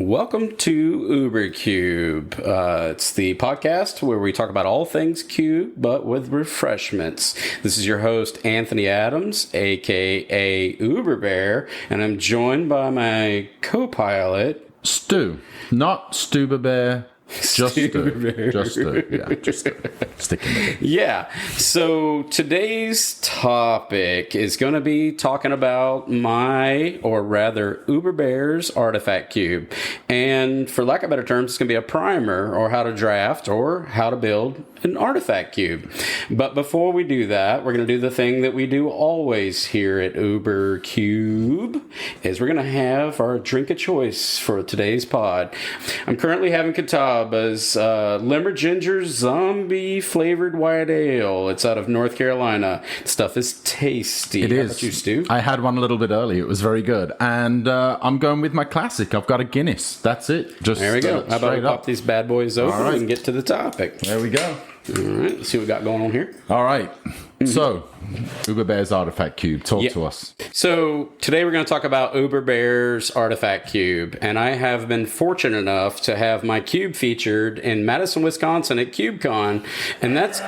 Welcome to UberCube. It's the podcast where we talk about all things Cube, but with refreshments. This is your host, Anthony Adams, aka Bear, and I'm joined by my co-pilot, Stu. Not Stuba Bear. Just Stu. Just Stu. Yeah, just Stu. Sticking with it. Yeah. So today's topic is going to be talking about Bear's artifact cube. And for lack of better terms, it's going to be a primer or how to draft or how to build an artifact cube. But before we do that, we're going to do the thing that we do always here at UberCube, is we're going to have our drink of choice for today's pod. I'm currently having Cataba's Limber Ginger Zombie Flavored White Ale. It's out of North Carolina. Stuff is tasty. It is. How about you, Stu? I had one a little bit early. It was very good. And I'm going with my classic. I've got a Guinness. That's it. Just there we go. How about we pop these bad boys open and get to the topic? There we go. All right, let's see what we got going on here. All right. So, Bear's artifact cube. Talk to us. So, today we're going to talk about Bear's artifact cube. And I have been fortunate enough to have my cube featured in Madison, Wisconsin at CubeCon. And that's...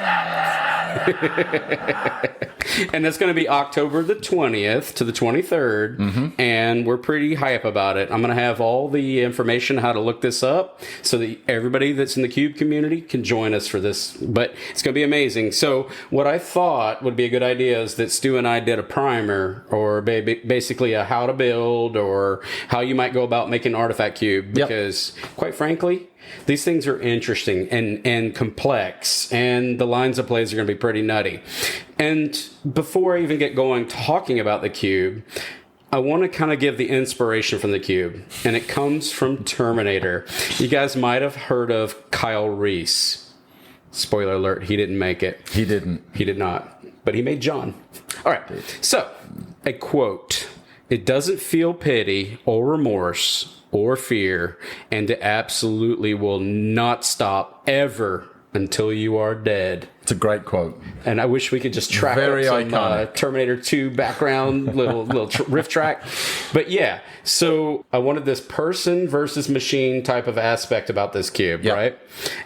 and that's going to be October the 20th to the 23rd. Mm-hmm. And we're pretty hype about it. I'm going to have all the information how to look this up so that everybody that's in the Cube community can join us for this. But it's going to be amazing. So what I thought would be a good idea is that Stu and I did a primer, or basically a how to build, or how you might go about making an artifact cube. Because quite frankly, these things are interesting and complex, and the lines of plays are going to be pretty nutty. And before I even get going talking about the cube, I want to kind of give the inspiration from the cube, and it comes from Terminator. You guys might have heard of Kyle Reese. Spoiler alert, he didn't make it. He didn't. He did not. But he made John. All right. So, a quote. It doesn't feel pity or remorse or fear, and it absolutely will not stop ever until you are dead. It's a great quote. And I wish we could just track Very up some Terminator 2 background, little riff track. But yeah, so I wanted this person versus machine type of aspect about this cube, right?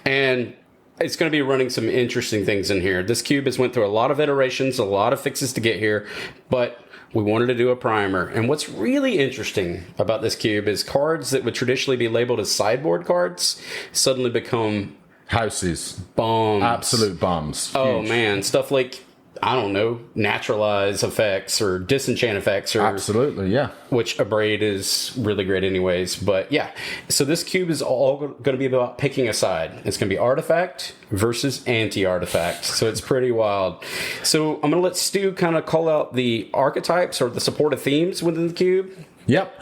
And it's going to be running some interesting things in here. This cube has went through a lot of iterations, a lot of fixes to get here, but we wanted to do a primer. And what's really interesting about this cube is cards that would traditionally be labeled as sideboard cards suddenly become houses. Bombs. Absolute bombs. Huge. Oh, man. Stuff like, I don't know, naturalize effects or disenchant effects. Or, absolutely, yeah. Which abrade is really great anyways. But yeah, so this cube is all going to be about picking a side. It's going to be artifact versus anti-artifact. So it's pretty wild. So I'm going to let Stu kind of call out the archetypes or the supportive themes within the cube. Yep.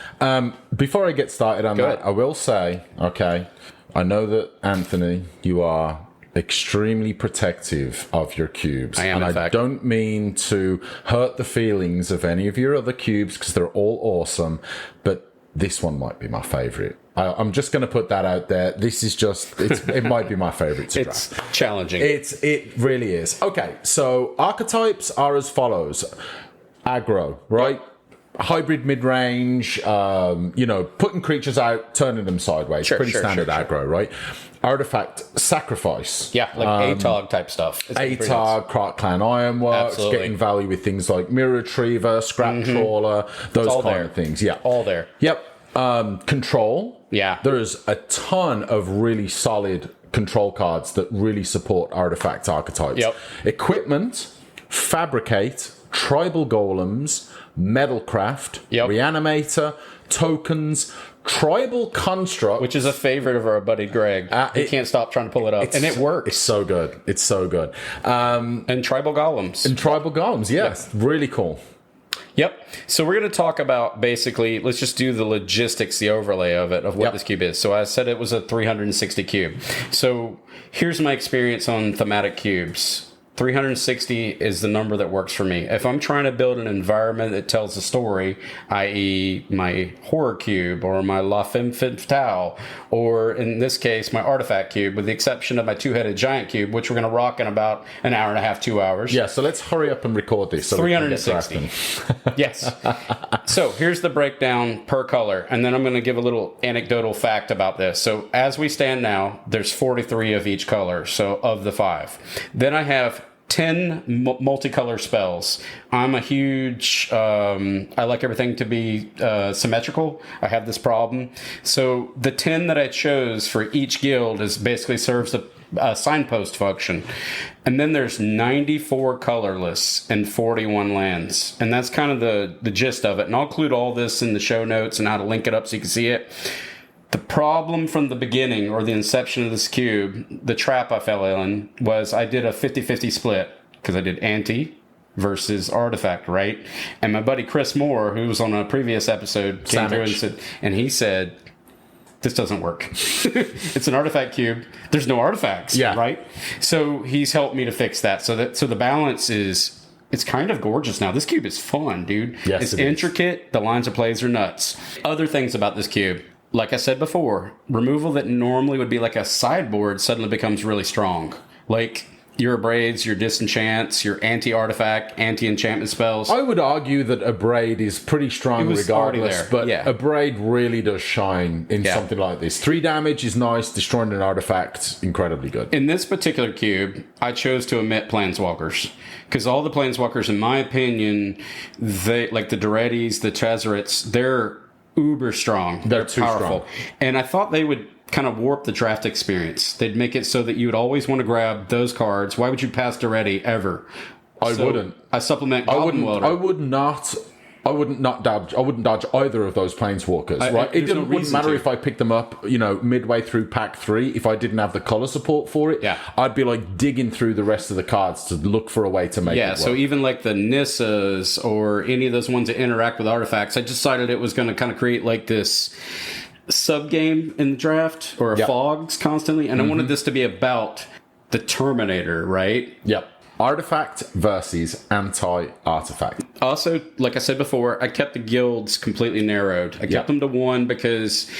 Before I get started on that, I will say, okay, I know that, Anthony, you are extremely protective of your cubes. I am, and I don't mean to hurt the feelings of any of your other cubes because they're all awesome, but this one might be my favorite. I'm just going to put that out there. This is just, it might be my favorite to draft. It's challenging. It really is. Okay, so archetypes are as follows. Aggro, right? Hybrid mid-range, putting creatures out, turning them sideways. Pretty standard aggro, right? Artifact sacrifice. Yeah, like ATOG type stuff. ATOG, Krark Clan Ironworks, getting value with things like Mirror Retriever, Scrap Trawler, those kind of things. Yeah. All there. Yep. Control. Yeah. There's a ton of really solid control cards that really support artifact archetypes. Yep. Equipment, Fabricate, Tribal Golems, Metalcraft, Reanimator, Tokens, Tribal Construct, which is a favorite of our buddy Greg. He can't stop trying to pull it up, and it works. It's so good. It's so good. And Tribal Golems. Yes, really cool. Yep. So we're going to talk about basically, let's just do the logistics, the overlay of it, of what this cube is. So I said it was a 360 cube. So here's my experience on thematic cubes. 360 is the number that works for me. If I'm trying to build an environment that tells a story, i.e. my horror cube or my La Femme Fatale, or in this case, my artifact cube, with the exception of my two-headed giant cube, which we're going to rock in about an hour and a half, 2 hours. Yeah, so let's hurry up and record this. So 360. Yes. So here's the breakdown per color, and then I'm going to give a little anecdotal fact about this. So as we stand now, there's 43 of each color, so of the 5. Then I have 10 multicolor spells. I'm a huge, I like everything to be symmetrical. I have this problem. So the 10 that I chose for each guild is basically serves a signpost function. And then there's 94 colorless and 41 lands. And that's kind of the gist of it. And I'll include all this in the show notes and how to link it up so you can see it. The problem from the beginning, or the inception of this cube, the trap I fell in, was I did a 50-50 split, because I did anti versus artifact, right? And my buddy Chris Moore, who was on a previous episode, came through and he said, this doesn't work. It's an artifact cube. There's no artifacts, right? So he's helped me to fix that. So the balance is... It's kind of gorgeous now. This cube is fun, dude. Yes, it's intricate. The lines of plays are nuts. Other things about this cube. Like I said before, removal that normally would be like a sideboard suddenly becomes really strong. Like your abrades, your disenchants, your anti-artifact, anti-enchantment spells. I would argue that abrade is pretty strong regardless, but abrade really does shine in something like this. 3 damage is nice, destroying an artifact, incredibly good. In this particular cube, I chose to omit planeswalkers. Because all the planeswalkers, in my opinion, they like the Durettis, the Tezzerets, they're uber strong. They're too powerful. Strong. And I thought they would kind of warp the draft experience. They'd make it so that you would always want to grab those cards. Why would you pass Duretti ever? I wouldn't. I supplement Goblin Welder. I wouldn't dodge either of those planeswalkers, right? It wouldn't matter if I picked them up, midway through pack 3. If I didn't have the color support for it, I'd be like digging through the rest of the cards to look for a way to make it work. So even like the Nissas or any of those ones that interact with artifacts, I decided it was going to kind of create like this sub game in the draft, or fogs constantly, and I wanted this to be about the Terminator, right? Yep. Artifact versus anti-artifact. Also, like I said before, I kept the guilds completely narrowed. I kept them to 1 because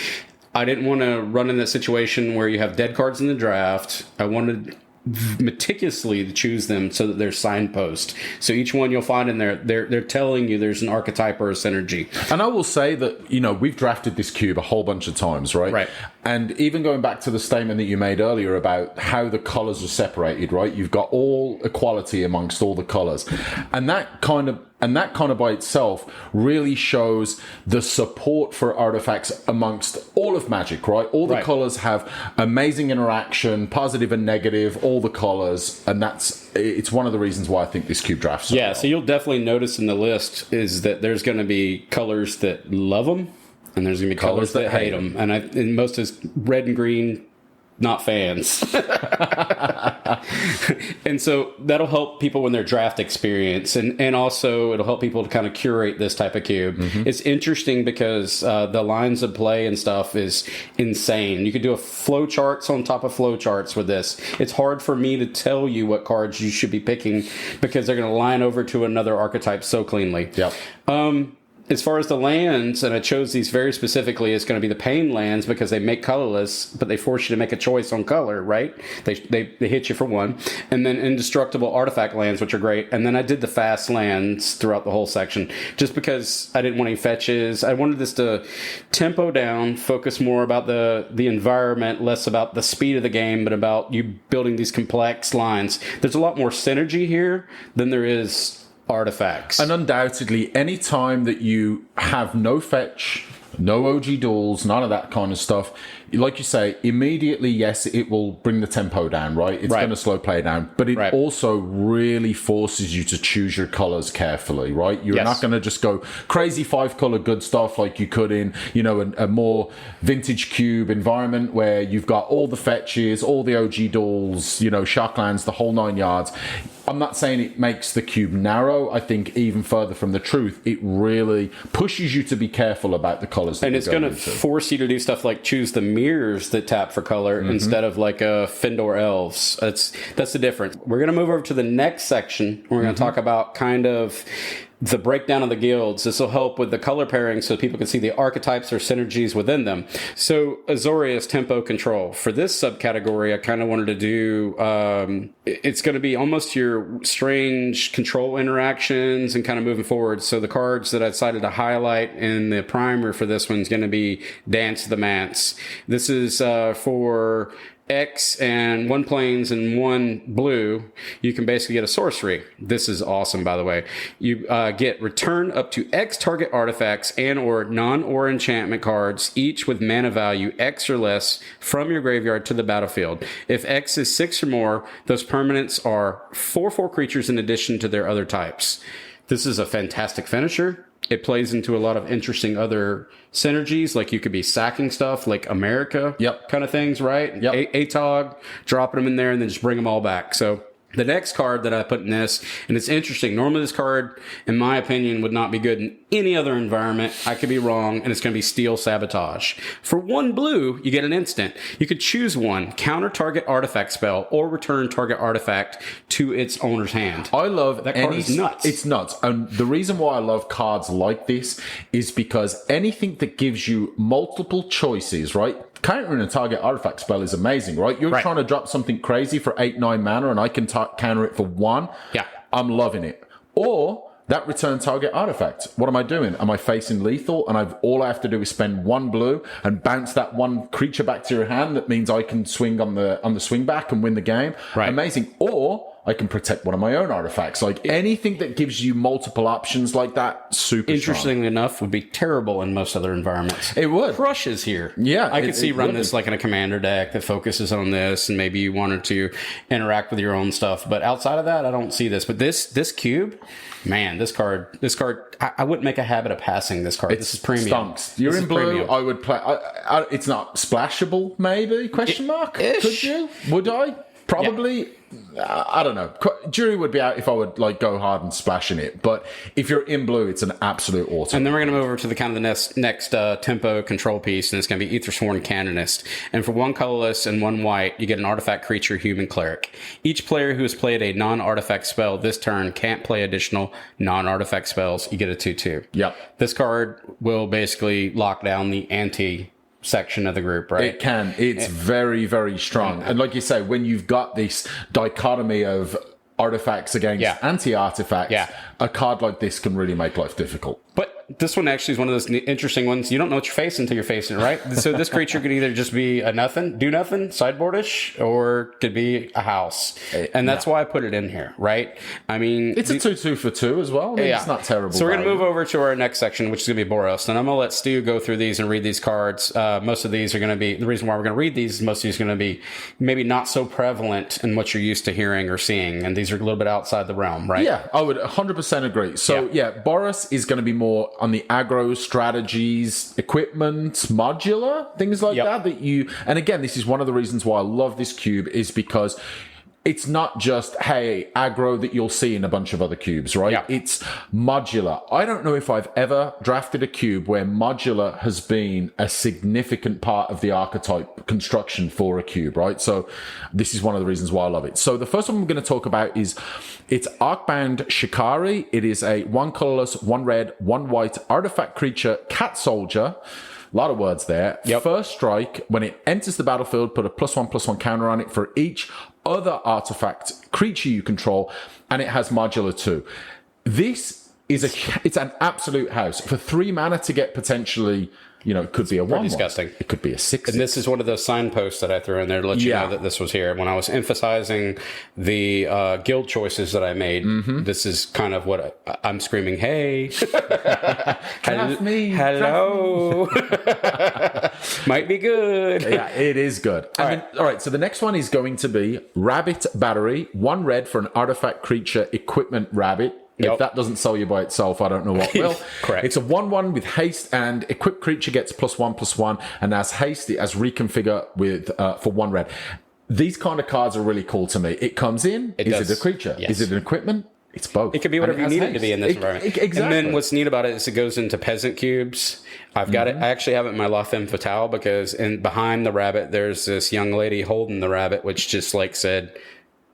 I didn't want to run in that situation where you have dead cards in the draft. I wanted meticulously to choose them so that they're signpost. So each one you'll find in there, they're telling you there's an archetype or a synergy. And I will say that, we've drafted this cube a whole bunch of times, right? Right. And even going back to the statement that you made earlier about how the colors are separated, right? You've got all equality amongst all the colors. And that kind of by itself really shows the support for artifacts amongst all of Magic, right? All the colors have amazing interaction, positive and negative, all the colors, and it's one of the reasons why I think this cube drafts so well. So you'll definitely notice in the list is that there's going to be colors that love them, and there's going to be colors that hate them. And most is red and green, not fans. And so that'll help people in their draft experience. And also it'll help people to kind of curate this type of cube. It's interesting because the lines of play and stuff is insane. You could do a flowcharts on top of flowcharts with this. It's hard for me to tell you what cards you should be picking because they're going to line over to another archetype so cleanly. Yep. As far as the lands, and I chose these very specifically, it's going to be the pain lands because they make colorless, but they force you to make a choice on color, right? They hit you for 1. And then indestructible artifact lands, which are great. And then I did the fast lands throughout the whole section just because I didn't want any fetches. I wanted this to tempo down, focus more about the environment, less about the speed of the game, but about you building these complex lines. There's a lot more synergy here than there is artifacts. And undoubtedly, any time that you have no fetch, no OG duels, none of that kind of stuff, like you say, immediately, yes, it will bring the tempo down, right? It's going to slow play down, but it also really forces you to choose your colors carefully, right? You're not going to just go crazy 5-color good stuff like you could in, a more vintage cube environment where you've got all the fetches, all the OG duels, shocklands, the whole 9 yards. I'm not saying it makes the cube narrow. I think even further from the truth, it really pushes you to be careful about the colors. And it's going to force you to do stuff like choose the mirrors that tap for color instead of like a Findor elves. That's the difference. We're going to move over to the next section. We're going to talk about kind of the breakdown of the guilds. This will help with the color pairing so people can see the archetypes or synergies within them. So Azorius tempo control. For this subcategory, I kind of wanted to do, it's going to be almost your strange control interactions and kind of moving forward. So the cards that I decided to highlight in the primer for this one's going to be Dance the Mance. This is for X and 1 plains and 1 blue, you can basically get a sorcery. This is awesome, by the way. You get return up to X target artifacts and or non-or enchantment cards, each with mana value X or less, from your graveyard to the battlefield. If X is 6 or more, those permanents are 4/4 creatures in addition to their other types. This is a fantastic finisher. It plays into a lot of interesting other synergies, like you could be sacking stuff like America kind of things, right? ATOG, dropping them in there and then just bring them all back. So the next card that I put in this, and it's interesting, normally this card, in my opinion, would not be good in any other environment. I could be wrong, and it's going to be Steel Sabotage. For 1 blue, you get an instant. You could choose one, counter target artifact spell, or return target artifact to its owner's hand. I love that card is nuts. It's nuts. And the reason why I love cards like this is because anything that gives you multiple choices, right? Countering a target artifact spell is amazing, right? You're trying to drop something crazy for 8-9 mana and I can counter it for 1. Yeah. I'm loving it. Or that return target artifact. What am I doing? Am I facing lethal? And all I have to do is spend 1 blue and bounce that 1 creature back to your hand. That means I can swing on the swing back and win the game. Right. Amazing. Or I can protect one of my own artifacts. Like anything that gives you multiple options like that, super Interestingly enough, would be terrible in most other environments. It would. Crush is here. Yeah. I could see run this like in a commander deck that focuses on this, and maybe you wanted to interact with your own stuff. But outside of that, I don't see this. But this cube, man, this card, I wouldn't make a habit of passing this card. This is premium. Stunks. You're in blue. Premium. I would play. It's not splashable, maybe? Question mark? Could you? Would I? Probably. Yeah. I don't know. Jury would be out if I would like go hard and splash in it. But if you're in blue, it's an absolute auto. And then we're going to move over to the kind of the next tempo control piece, and it's going to be Aethersworn Canonist. And for 1 colorless and 1 white, you get an artifact creature, human cleric. Each player who has played a non-artifact spell this turn can't play additional non-artifact spells. You get a 2/2. Yep. This card will basically lock down the anti section of the group, right? It can. It's very, very strong. And like you say, when you've got this dichotomy of artifacts against anti-artifacts, a card like this can really make life difficult. But this one actually is one of those interesting ones. You don't know what you're facing until you're facing it, right? So this creature could either just be a do nothing, sideboardish, or could be a house. And that's why I put it in here, right? I mean... It's a 2/2 for 2 as well. I mean, it's not terrible. So we're going to move over to our next section, which is going to be Boros. And I'm going to let Stu go through these and read these cards. Most of these are going to be... The reason why we're going to read these is most of these are going to be maybe not so prevalent in what you're used to hearing or seeing. And these are a little bit outside the realm, right? Yeah, I would 100% agree. So Boros is going to be more on the aggro strategies, equipment, modular, things like that you... And again, this is one of the reasons why I love this cube is because it's not just, hey, aggro that you'll see in a bunch of other cubes, right? Yeah. It's modular. I don't know if I've ever drafted a cube where modular has been a significant part of the archetype construction for a cube, right? So this is one of the reasons why I love it. So the first one I'm going to talk about is it's Arcbound Shikari. It is a 1 colorless, 1 red, 1 white artifact creature, cat soldier. A lot of words there. Yep. First strike, when it enters the battlefield, put a +1/+1 counter on it for each other artifact creature you control, and it has modular 2. This is it's an absolute house. For 3 mana to get potentially, it could be a 1/1. Disgusting. It could be a 6. And this is one of those signposts that I threw in there to let you know that this was here. When I was emphasizing the guild choices that I made, this is kind of what I'm screaming, hey. Draft me. Hello. Might be good. Yeah, it is good. All right, so the next one is going to be Rabbit Battery. 1 red for an artifact creature equipment rabbit. If that doesn't sell you by itself, I don't know what will. Correct. It's a 1/1 with haste, and equipped creature gets +1/+1, and as haste, it has reconfigure with for 1 red. These kind of cards are really cool to me. It comes in. Is it a creature? Yes. Is it an equipment? It's both. It could be whatever you need it to be in this environment. Exactly. And then what's neat about it is it goes into peasant cubes. I've got it. I actually have it in my La Femme Fatale because behind the rabbit, there's this young lady holding the rabbit, which just like said,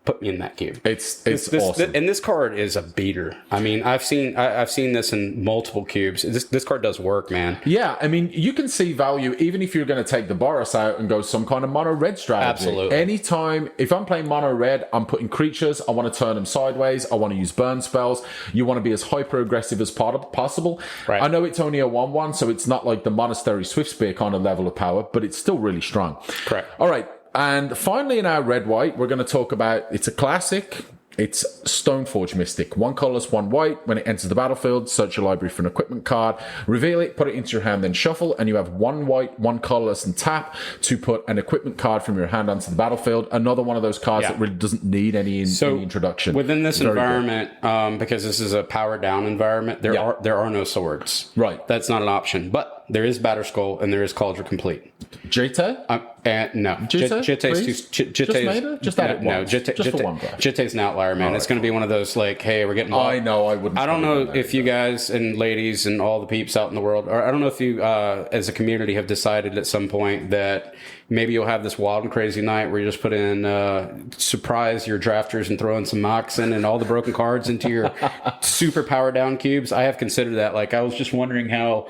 put me in that cube. It's awesome. And this card is a beater. I mean, I've seen this in multiple cubes. This card does work, man. Yeah, I mean, you can see value even if you're going to take the Boros out and go some kind of mono red strategy. Absolutely. Anytime, if I'm playing mono red, I'm putting creatures. I want to turn them sideways. I want to use burn spells. You want to be as hyper aggressive as possible. Right. I know it's only a 1/1, so it's not like the Monastery Swiftspear kind of level of power, but it's still really strong. Correct. All right. And finally, in our red-white, we're going to talk about, it's a classic. It's Stoneforge Mystic. 1 colorless, 1 white. When it enters the battlefield, search your library for an equipment card. Reveal it, put it into your hand, then shuffle. And you have 1 white, 1 colorless, and tap to put an equipment card from your hand onto the battlefield. Another one of those cards that really doesn't need any introduction. Within this environment, because this is a powered down environment, there are no swords. Right. That's not an option. But there is Batterskull and there is Cauldron Complete. Jete? No. Just add it once. Just for one guy. Jete's an outlier, man. It's going to be one of those like, hey, we're getting... I know, I wouldn't... I don't know if you guys and ladies and all the peeps out in the world, or I don't know if you, as a community, have decided at some point that maybe you'll have this wild and crazy night where you just put in, surprise your drafters and throw in some Moxen and all the broken cards into your super power down cubes. I have considered that. Like, I was just wondering how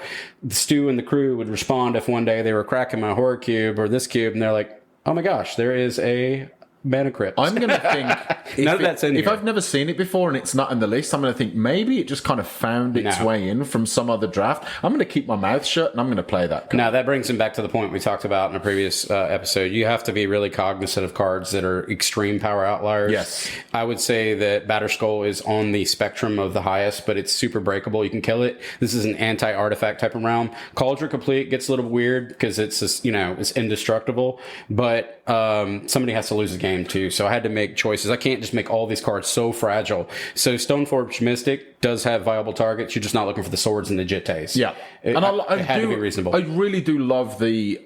Stu and the crew would respond if one day they were cracking my horror cube or this cube and they're like, oh my gosh, there is a Mana Crypt. I'm going to think... None of that's in here. If I've never seen it before and it's not in the list, I'm going to think maybe it just kind of found its way in from some other draft. I'm going to keep my mouth shut and I'm going to play that card. Now, that brings him back to the point we talked about in a previous episode. You have to be really cognizant of cards that are extreme power outliers. Yes. I would say that Batterskull is on the spectrum of the highest, but it's super breakable. You can kill it. This is an anti-artifact type of realm. Cauldron Complete gets a little weird because it's just, it's indestructible, but somebody has to lose the game too. So I had to make choices. I can't just make all these cards so fragile. So Stoneforge Mystic does have viable targets. You're just not looking for the swords and the Jittes. Yeah. It had to be reasonable. I really do love the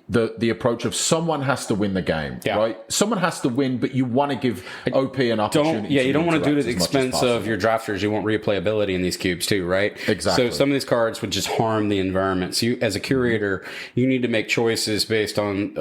approach of someone has to win the game, right? Someone has to win, but you want to give OP an opportunity. You don't want to do it at the expense of your drafters. You want replayability in these cubes too, right? Exactly. So some of these cards would just harm the environment. So you, as a curator, you need to make choices based on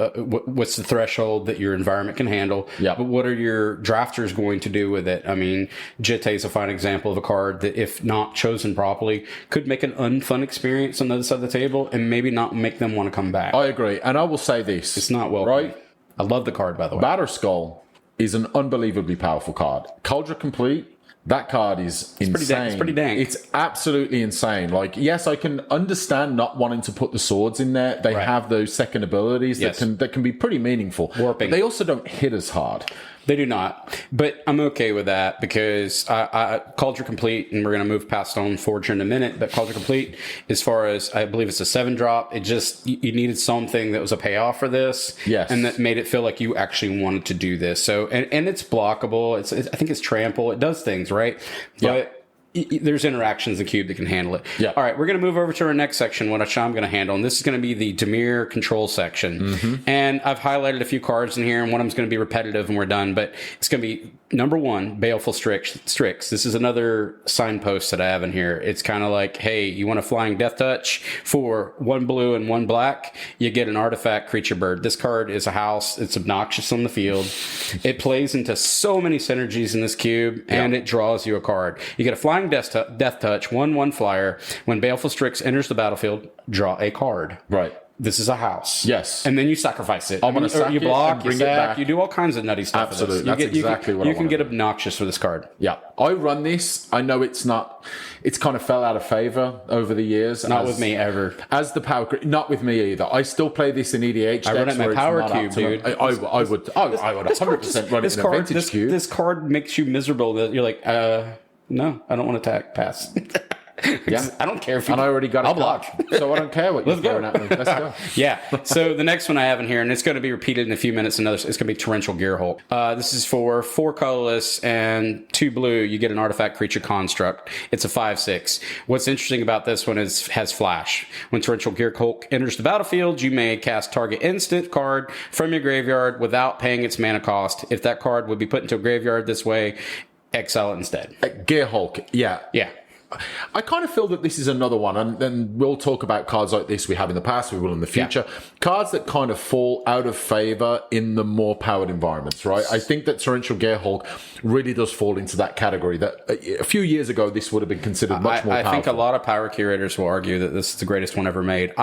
what's the threshold that your environment can handle. Yeah. But what are your drafters going to do with it? I mean, Jitte is a fine example of a card that, if not chosen properly, could make an unfun experience on the other side of the table and maybe not make them want to come back. I agree. And I will say this. It's not well. Right? I love the card, by the way. Batterskull is an unbelievably powerful card. Cauldron Complete, that card is insane. It's pretty dang. It's absolutely insane. Like, yes, I can understand not wanting to put the swords in there. They have those second abilities that can be pretty meaningful. Warping. But they also don't hit as hard. They do not, but I'm okay with that because Cauldron Complete, and we're going to move past Stoneforge in a minute, but Cauldron Complete, as far as I believe it's a 7-drop, it just, you needed something that was a payoff for this. Yes. And that made it feel like you actually wanted to do this. So, and it's blockable. I think it's trample. It does things, right? But there's interactions in the cube that can handle it. Yeah. All right, we're going to move over to our next section, which I'm going to handle, and this is going to be the Dimir control section. Mm-hmm. And I've highlighted a few cards in here, and one of them's going to be repetitive, and we're done. But it's going to be number 1, Baleful Strix. This is another signpost that I have in here. It's kind of like, hey, you want a Flying Death Touch for 1 blue and 1 black? You get an artifact creature bird. This card is a house. It's obnoxious on the field. It plays into so many synergies in this cube, and it draws you a card. You get a Flying Death Touch, 1/1 flyer. When Baleful Strix enters the battlefield, draw a card. Right. This is a house. Yes. And then you sacrifice it. I'm going to sack you block, it and bring you sack, it back. you do all kinds of nutty stuff. Absolutely. That's exactly what I want. You can get obnoxious for this card. Yeah. I run this. I know it's kind of fell out of favor over the years. Not with me ever. As the power, not with me either. I still play this in EDH. I run it in my power cube, dude. I would 100% run it in a vintage cube. This card makes you miserable. That you're like, no, I don't want to attack. Pass. Yeah, I don't care if you. And I already got. I'll block, so I don't care what you're throwing at me. Let's go. Yeah. So the next one I have in here, and it's going to be repeated in a few minutes. It's going to be Torrential Gearhulk. This is for 4 colorless and 2 blue. You get an artifact creature construct. It's a 5/6. What's interesting about this one is has flash. When Torrential Gearhulk enters the battlefield, you may cast target instant card from your graveyard without paying its mana cost. If that card would be put into a graveyard this way, exile it instead. Gear Hulk, yeah. Yeah. I kind of feel that this is another one, and then we'll talk about cards like this we have in the past, we will in the future. Yeah. Cards that kind of fall out of favor in the more powered environments, right? I think that Torrential Gear Hulk really does fall into that category. That a few years ago, this would have been considered much more powerful. I think a lot of power curators will argue that this is the greatest one ever made.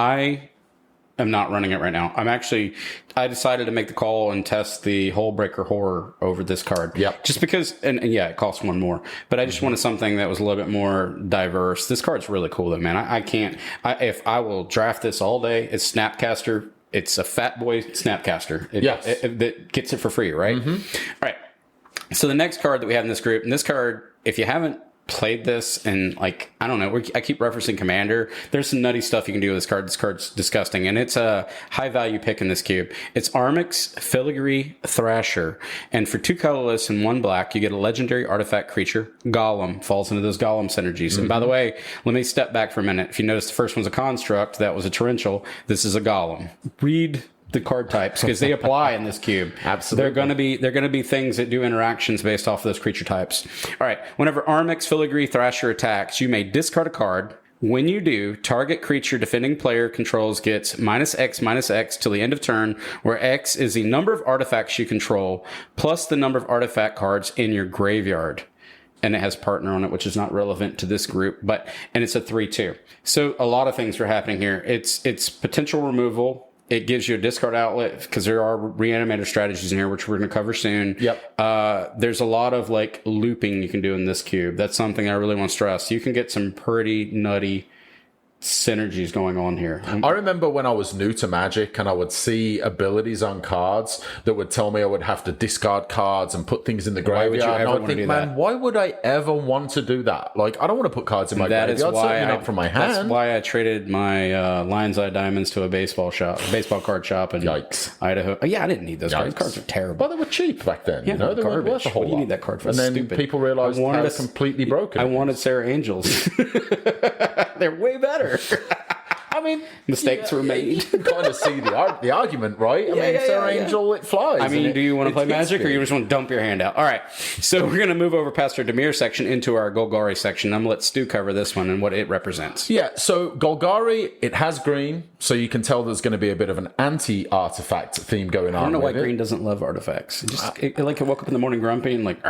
I'm not running it right now. I decided to make the call and test the Hullbreaker Horror over this card. Yep. Just because, and yeah, it costs one more, but I just wanted something that was a little bit more diverse. This card's really cool though, man. If I will draft this all day, it's Snapcaster. It's a fat boy Snapcaster. That gets it for free, right? Mm-hmm. All right. So the next card that we have in this group, and this card, if you haven't played this, and like, I don't know, I keep referencing Commander. There's some nutty stuff you can do with this card. This card's disgusting, and it's a high value pick in this cube. It's Armix Filigree Thrasher, and for 2 colorless and 1 black, you get a legendary artifact creature. Golem falls into those Golem synergies. Mm-hmm. And by the way, let me step back for a minute. If you notice, the first one's a construct, that was a torrential. This is a Golem. Read the card types because they apply in this cube. Absolutely. They're going to be things that do interactions based off of those creature types. All right. Whenever Armix Filigree Thrasher attacks, you may discard a card. When you do, target creature defending player controls gets -X till the end of turn, where X is the number of artifacts you control plus the number of artifact cards in your graveyard. And it has partner on it, which is not relevant to this group, and it's a 3/2. So a lot of things are happening here. It's potential removal. It gives you a discard outlet because there are reanimator strategies in here, which we're going to cover soon. Yep. There's a lot of like looping you can do in this cube. That's something I really want to stress. You can get some pretty nutty synergies going on here. I remember when I was new to Magic and I would see abilities on cards that would tell me I would have to discard cards and put things in the graveyard. And I would think, man, why would I ever want to do that? Like, I don't want to put cards in my graveyard. Certainly not from my hand. That's why I traded my Lion's Eye Diamonds to a baseball card shop in Idaho. Yeah, I didn't need those cards. Those cards are terrible. But they were cheap back then. Yeah, they weren't worth a whole lot. What do you need that card for? And then stupid. People realized how completely broken. I wanted Sarah Angels. They're way better. I mean, mistakes were made. You can kind of see the argument, right? I mean, Sarah Angel, it flies. I mean, do you want to play Magic or you just want to dump your hand out? All right. So we're going to move over past our Dimir section into our Golgari section. I'm going to let Stu cover this one and what it represents. Yeah. So Golgari, it has green. So you can tell there's going to be a bit of an anti-artifact theme going on. I don't know why green doesn't love artifacts. It like woke up in the morning grumpy and like,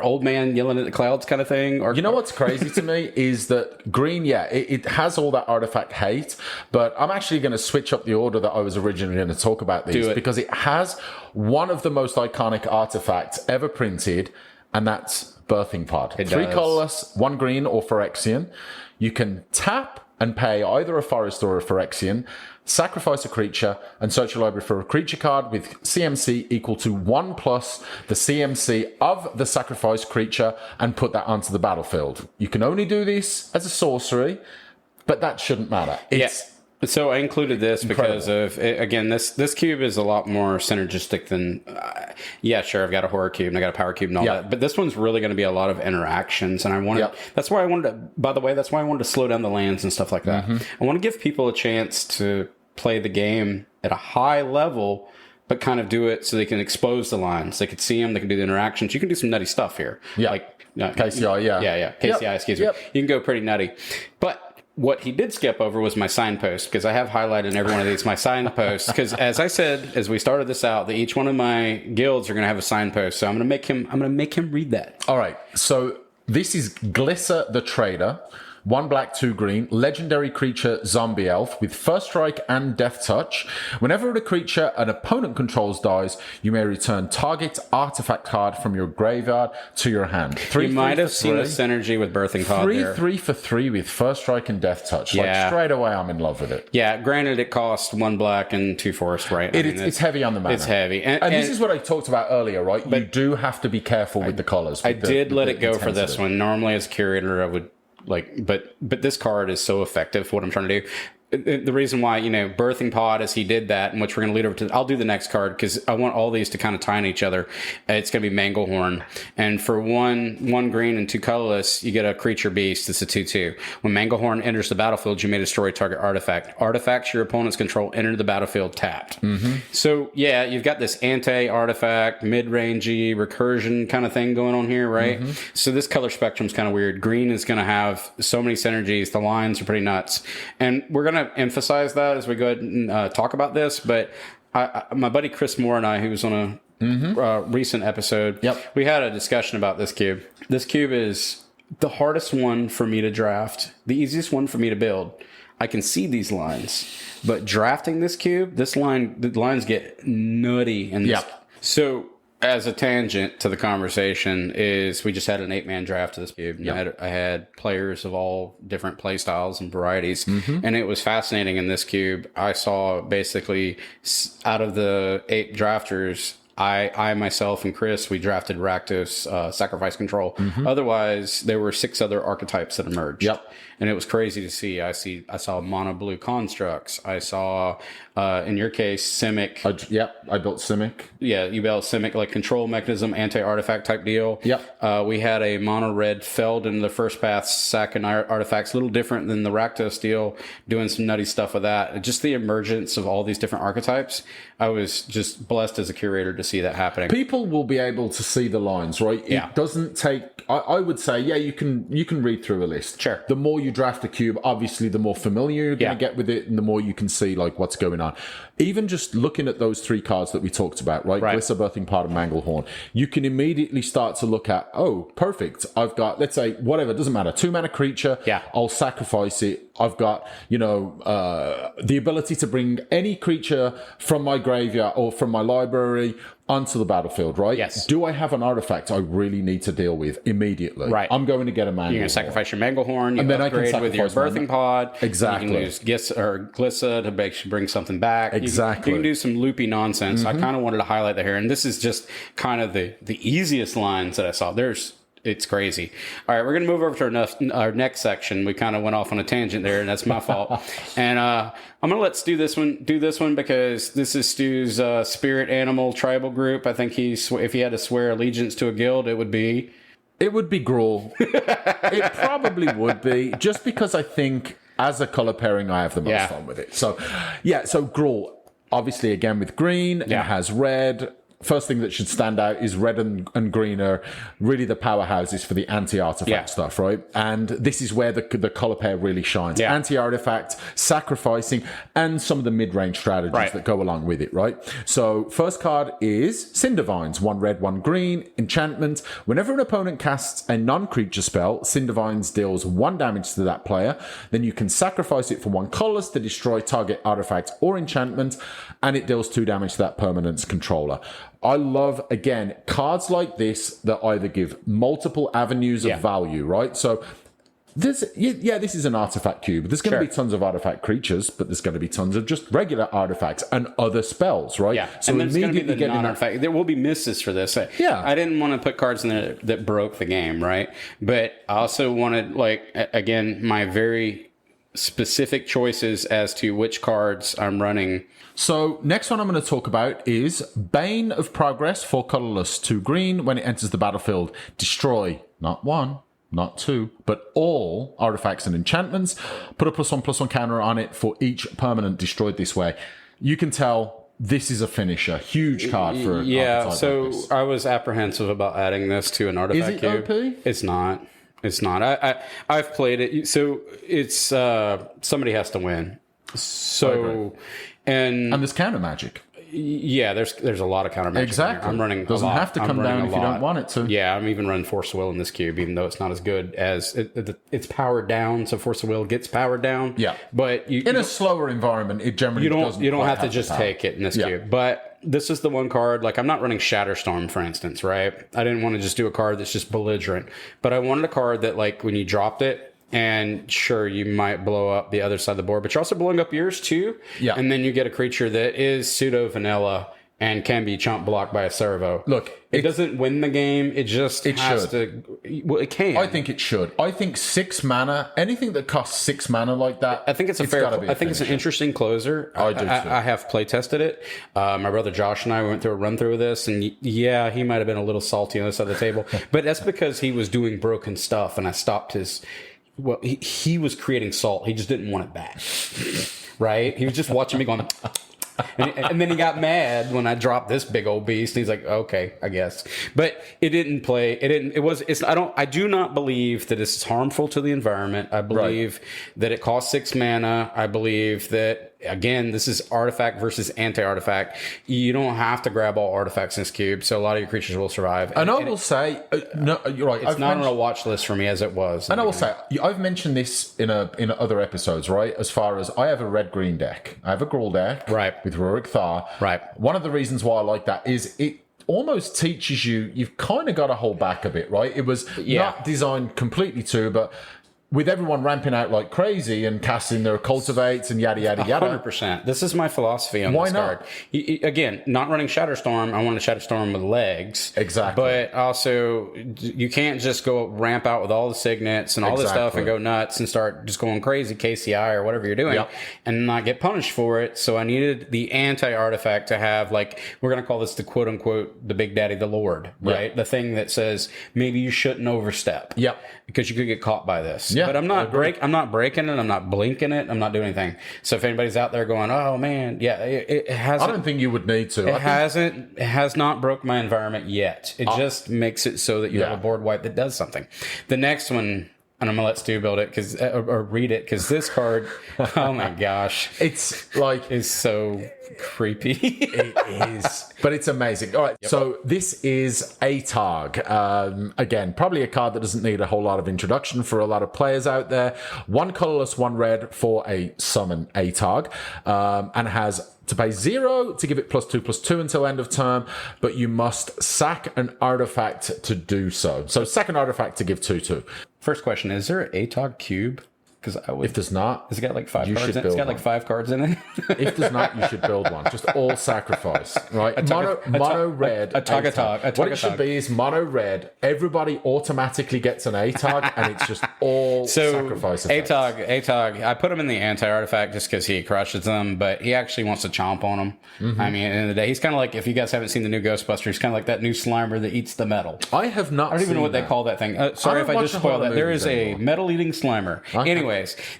old man yelling at the clouds kind of thing. Or, you know what's crazy to me is that green, it has all that artifact hate, but I'm actually going to switch up the order that I was originally going to talk about these because it has one of the most iconic artifacts ever printed, and that's Birthing Pod. 3 colorless, 1 green or Phyrexian. You can tap and pay either a forest or a Phyrexian, sacrifice a creature, and search your library for a creature card with CMC equal to 1 plus the CMC of the sacrificed creature and put that onto the battlefield. You can only do this as a sorcery, but that shouldn't matter. So I included this because of, again, this cube is a lot more synergistic than, sure, I've got a horror cube and I got a power cube and all that, but this one's really going to be a lot of interactions, and I wanted, that's why I wanted to slow down the lands and stuff like that. Mm-hmm. I want to give people a chance to play the game at a high level, but kind of do it so they can expose the lines. They can see them, they can do the interactions. You can do some nutty stuff here. Yeah. Like, KCI, KCI, excuse me. You can go pretty nutty. But what he did skip over was my signpost, because I have highlighted in every one of these my signposts. Because as I said, as we started this out, that each one of my guilds are going to have a signpost. So I'm going to make him read that. All right. So this is Glisser the Trader. 1 black, 2 green, legendary creature zombie elf with first strike and death touch. Whenever a creature an opponent controls dies, you may return target artifact card from your graveyard to your hand. You might have seen the synergy with Birthing Pod there. 3 for 3 with first strike and death touch. Yeah. Like straight away, I'm in love with it. Yeah, granted, it costs 1 black and 2 forest, right? It's heavy on the mana. It's heavy. And this is what I talked about earlier, right? You do have to be careful with the colors. I did let it go for this one. Normally, as a curator, I would... but this card is so effective for what I'm trying to do. the reason why, birthing pod, as he did that, and which we're going to lead over to, I'll do the next card because I want all these to kind of tie in each other. It's going to be Manglehorn. And for one green and 2 colorless, you get a creature beast. It's a 2/2. When Manglehorn enters the battlefield, you may destroy target artifact. Artifacts your opponent's control enter the battlefield tapped. So, yeah, you've got this anti-artifact, mid-rangey, recursion kind of thing going on here, right? So this color spectrum's kind of weird. Green is going to have so many synergies. The lines are pretty nuts. And we're going to emphasize that as we go ahead and talk about this, but my buddy Chris Moore and I, who was on a recent episode, we had a discussion about this cube. This cube is the hardest one for me to draft, the easiest one for me to build. I can see these lines, but drafting this cube, the lines get nutty. And so as a tangent to the conversation is we just had an 8-man draft of this cube. And I had players of all different play styles and varieties. And it was fascinating in this cube. I saw basically out of the 8 drafters, I myself and Chris, we drafted Rakdos Sacrifice Control. Otherwise, there were 6 other archetypes that emerged. And it was crazy to see. I saw mono blue constructs. I saw, in your case, Simic. I built Simic. Yeah, you built Simic, like control mechanism, anti-artifact type deal. We had a mono red Feld in the first path, sacking artifacts, a little different than the Rakdos deal, doing some nutty stuff with that. Just the emergence of all these different archetypes. I was just blessed as a curator to see that happening. People will be able to see the lines, right? It doesn't take. I would say, you can read through a list. Sure. The more you draft a cube, obviously, the more familiar you're going to get with it, and the more you can see like what's going on. Even just looking at those 3 cards that we talked about, right? Glisser, Birthing Pod, and Manglehorn, you can immediately start to look at, perfect. I've got, let's say, whatever, doesn't matter, 2-mana creature. I'll sacrifice it. I've got, the ability to bring any creature from my graveyard or from my library onto the battlefield, right? Yes. Do I have an artifact I really need to deal with immediately? Right. I'm going to get a Manglehorn. You're going to sacrifice your Manglehorn. You and then upgrade I can with your Birthing Pod. Exactly. You can use Glissa to bring something back. Exactly. You can do some loopy nonsense. I kind of wanted to highlight that here. And this is just kind of the easiest lines that I saw. It's crazy. All right, we're going to move over to our next section. We kind of went off on a tangent there, and that's my fault. And I'm going to let Stu do this one because this is Stu's spirit animal tribal group. I think if he had to swear allegiance to a guild, it would be Gruul. It probably would be, just because I think as a color pairing, I have the most fun with it. So, so Gruul, obviously, again, with green, it has red. First thing that should stand out is red and green are really the powerhouses for the anti-artifact stuff, right? And this is where the color pair really shines. Anti-artifact, sacrificing, and some of the mid-range strategies that go along with it, right? So first card is Cindervines, 1 red, 1 green, enchantment. Whenever an opponent casts a non-creature spell, Cindervines deals 1 damage to that player. Then you can sacrifice it for 1 colorless to destroy target artifact or enchantment, and it deals 2 damage to that permanent's controller. I love, again, cards like this that either give multiple avenues of value, right? So this is an artifact cube. There's going to be tons of artifact creatures, but there's going to be tons of just regular artifacts and other spells, right? Yeah, so and then immediately the non-artifact. There will be misses for this. I didn't want to put cards in there that broke the game, right? But I also wanted, again, my very specific choices as to which cards I'm running. So next one I'm going to talk about is Bane of Progress, 4 colorless, 2 green. When it enters the battlefield, destroy not 1, not 2, but all artifacts and enchantments. Put a +1/+1 counter on it for each permanent destroyed this way. You can tell this is a finisher. Huge card for an archetype so like this. I was apprehensive about adding this to an artifact cube. Is it OP? It's not. It's not. I've played it. So it's somebody has to win. So and there's counter magic. Yeah, there's a lot of counter magic. Exactly. I'm running doesn't a lot. have to come down if you don't want it to. Yeah, I'm even running Force of Will in this cube, even though it's not as good as it's powered down. So Force of Will gets powered down. Yeah, but in a slower environment, it generally doesn't. You don't have to just take it in this cube, but. This is the one card, I'm not running Shatterstorm, for instance, right? I didn't want to just do a card that's just belligerent. But I wanted a card that, when you dropped it, and sure, you might blow up the other side of the board, but you're also blowing up yours, too. Yeah. And then you get a creature that is pseudo-vanilla and can be chump blocked by a servo. Look, it doesn't win the game. It just has to. Well, it can. I think it should. I think 6 mana, anything that costs 6 mana like that. I think it's a fair. I think it's an interesting closer. I do too. I have play tested it. My brother Josh and I went through a run through of this, and yeah, he might have been a little salty on this side of the table, but that's because he was doing broken stuff, and I stopped his. Well, he was creating salt. He just didn't want it back. Right? He was just watching me going. And then he got mad when I dropped this big old beast. And he's like, "Okay, I guess." But it didn't play. It didn't. It was. It's. I do not believe that it's harmful to the environment. I believe that it costs 6 mana. I believe that. Again, this is artifact versus anti-artifact. You don't have to grab all artifacts in this cube, so a lot of your creatures will survive. And I will say, no, you're right. It's not on a watch list for me as it was. And I will say, I've mentioned this in other episodes, right? As far as I have a red-green deck. I have a Gruul deck with Rurik Thar. Right. One of the reasons why I like that is it almost teaches you've kind of got to hold back a bit, right? It was not designed completely to, but with everyone ramping out like crazy and casting their cultivates and yada, yada, yada. 100%. This is my philosophy on this card. Again, not running Shatterstorm. I want a Shatterstorm with legs. Exactly. But also, you can't just go ramp out with all the signets and all this stuff and go nuts and start just going crazy, KCI or whatever you're doing, and not get punished for it. So I needed the anti-artifact to have, like, we're going to call this the quote-unquote, the Big Daddy, the Lord, right? The thing that says, maybe you shouldn't overstep. Because you could get caught by this. But I'm not I'm not breaking it. I'm not blinking it. I'm not doing anything. So if anybody's out there going, "Oh man, it hasn't," I don't think you would need to. It has not broke my environment yet. It just makes it so that you have a board wipe that does something. The next one. And I'm gonna let Stu build it or read it because this card, oh my gosh, it's so creepy. It is, but it's amazing. All right, so this is Atog. Again, probably a card that doesn't need a whole lot of introduction for a lot of players out there. 1 colorless, 1 red for a summon Atog, and has to pay 0 to give it +2/+2 until end of turn, but you must sack an artifact to do so. So sack an artifact to give 2/2. First question: is there an Atog cube? Because if there's not, it's got like 5 cards in it. It's got like 5 cards in it. If there's not, you should build one. Just all sacrifice, right? Mono red. Atog. What it should be is mono red. Everybody automatically gets an Atog, and it's just all sacrifice effects. Atog. I put him in the anti-artifact just because he crushes them, but he actually wants to chomp on them. I mean, at the end of the day, he's kind of like, if you guys haven't seen the new Ghostbusters, he's kind of like that new Slimer that eats the metal. I have not. I don't even know what they call that thing. Sorry if I just spoiled that. There is a metal-eating Slimer. Anyway.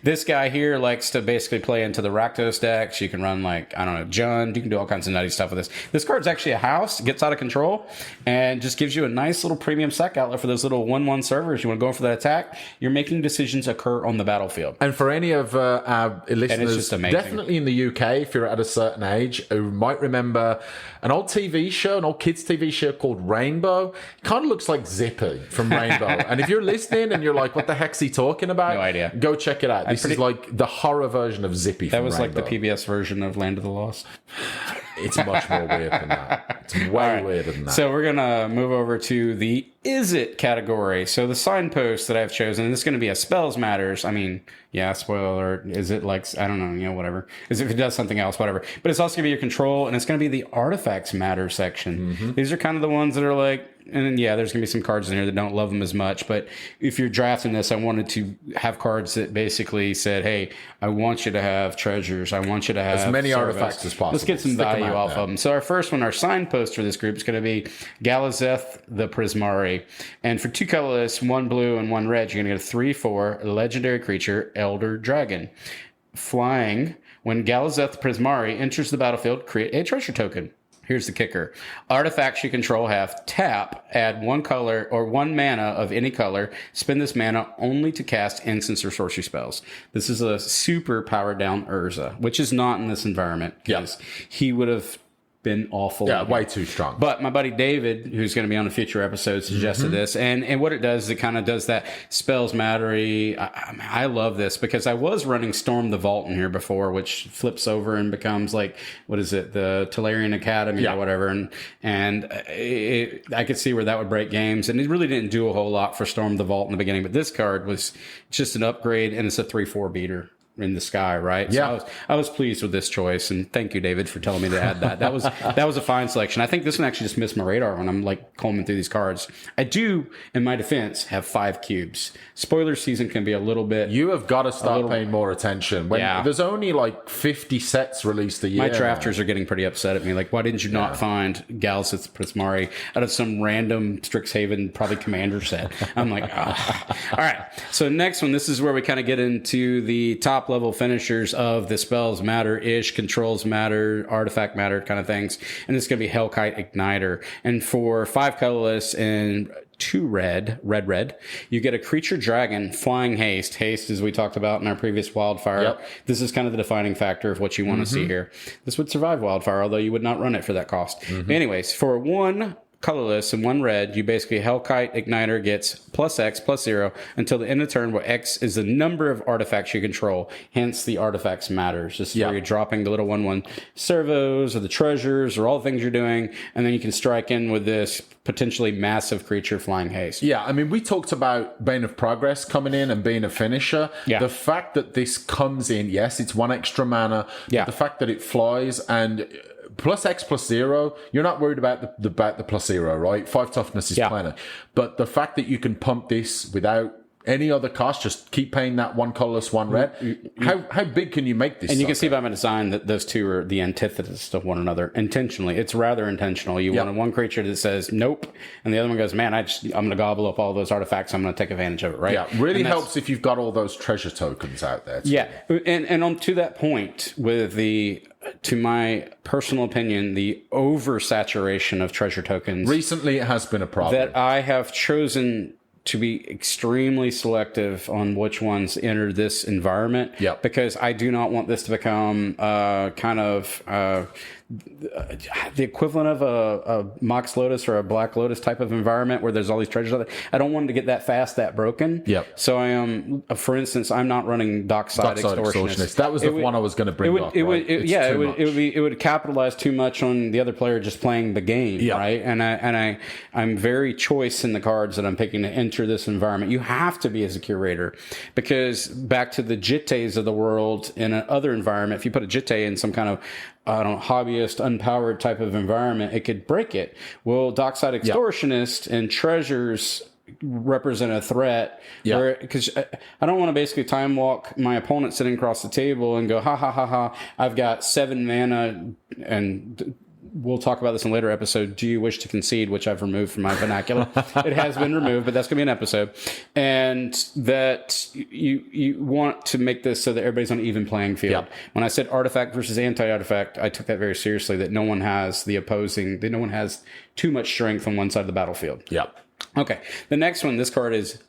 This guy here likes to basically play into the Rakdos decks. You can run like, I don't know, Jund. You can do all kinds of nutty stuff with this. This card's actually a house, gets out of control, and just gives you a nice little premium sec outlet for those little 1/1 servers. You want to go for that attack, you're making decisions occur on the battlefield. And for any of our listeners, definitely in the UK, if you're at a certain age, who might remember an old TV show, an old kids TV show called Rainbow. It kind of looks like Zippy from Rainbow. And if you're listening and you're like, what the heck's he talking about? No idea. Go check it out. This is like the horror version of Zippy from Rainbow. That was like the PBS version of Land of the Lost. It's much more weird than that. It's way weirder than that. So we're going to move over to the Is It category. So the signpost that I've chosen, and this is going to be a Spells Matters. I mean, yeah, spoiler alert. Is it like, I don't know, whatever. As if it does something else, whatever. But it's also going to be your control, and it's going to be the Artifacts Matter section. These are kind of the ones that are like, and yeah, there's going to be some cards in here that don't love them as much. But if you're drafting this, I wanted to have cards that basically said, hey, I want you to have treasures. I want you to have as many artifacts as possible. Let's get some value off of them. So our first one, our signpost for this group is going to be Galazeth the Prismari. And for 2 colorless, 1 blue, and 1 red, you're going to get a 3/4 legendary creature, Elder Dragon. Flying, when Galazeth Prismari enters the battlefield, create a treasure token. Here's the kicker. Artifacts you control have tap, add 1 color or 1 mana of any color. Spend this mana only to cast instants or sorcery spells. This is a super powered down Urza, which is not in this environment. Yes. He would have been awful. Yeah, way too strong. But my buddy David, who's going to be on a future episode, suggested this. And what it does is it kind of does that Spells Mattery. I love this because I was running Storm the Vault in here before, which flips over and becomes like, what is it? The Tolarian Academy or whatever. And I could see where that would break games. And it really didn't do a whole lot for Storm the Vault in the beginning. But this card was just an upgrade, and it's a 3/4 beater. in the sky, right? Yeah. So I was pleased with this choice, and thank you, David, for telling me to add that. That was a fine selection. I think this one actually just missed my radar when I'm like combing through these cards. I do, in my defense, have 5 cubes. Spoiler season can be a little bit. You have got to start paying more attention. When there's only like 50 sets released a year. My drafters are getting pretty upset at me. Like, why didn't you not find Galsith Prismari out of some random Strixhaven, probably Commander set? I'm like, ah. All right. So next one, this is where we kind of get into the top level finishers of the spells matter-ish, controls matter, artifact matter kind of things. And this is going to be Hellkite Igniter. And for 5 colorless and 2 red, you get a creature dragon, flying haste. Haste, as we talked about in our previous wildfire. Yep. This is kind of the defining factor of what you want to see here. This would survive wildfire, although you would not run it for that cost. Anyways, for 1 colorless and 1 red, you basically Hellkite Igniter gets +X/+0 until the end of the turn, where X is the number of artifacts you control. Hence, the artifacts matters. This is where you're dropping the little 1/1 servos or the treasures or all the things you're doing, and then you can strike in with this potentially massive creature flying haste. Yeah, I mean, we talked about Bane of Progress coming in and being a finisher. Yeah. The fact that this comes in, yes, it's 1 extra mana. Yeah. The fact that it flies and +X/+0, you're not worried about the +0, right? 5 toughness is plenty. But the fact that you can pump this without any other cost, just keep paying that 1 colorless, 1 red. How big can you make this? And you can see by my design that those two are the antithesis of one another intentionally. It's rather intentional. You want one creature that says nope, and the other one goes, man, I'm going to gobble up all those artifacts. I'm going to take advantage of it, right? Yeah, really helps if you've got all those treasure tokens out there. Yeah, and on to that point, with to my personal opinion, the oversaturation of treasure tokens. Recently, it has been a problem. That I have chosen to be extremely selective on which ones enter this environment. Yep. Because I do not want this to become kind of the equivalent of a Mox Lotus or a Black Lotus type of environment where there's all these treasures out there. I don't want it to get that fast, that broken. Yep. So I am, for instance, I'm not running Dockside Extortionist. That was the one I was going to bring up. It would capitalize too much on the other player just playing the game, right? And I'm very choice in the cards that I'm picking to enter this environment. You have to be as a curator, because back to the Jittes of the world in another environment, if you put a Jitte in some kind of hobbyist, unpowered type of environment, it could break it. Well, Dockside Extortionist and treasures represent a threat, because I don't want to basically time walk my opponent sitting across the table and go, ha, I've got 7 mana, and we'll talk about this in a later episode. Do you wish to concede? Which I've removed from my vernacular. It has been removed, but that's going to be an episode. And that you want to make this so that everybody's on an even playing field. Yep. When I said artifact versus anti-artifact, I took that very seriously, that no one has no one has too much strength on one side of the battlefield. Yep. Okay. The next one, this card is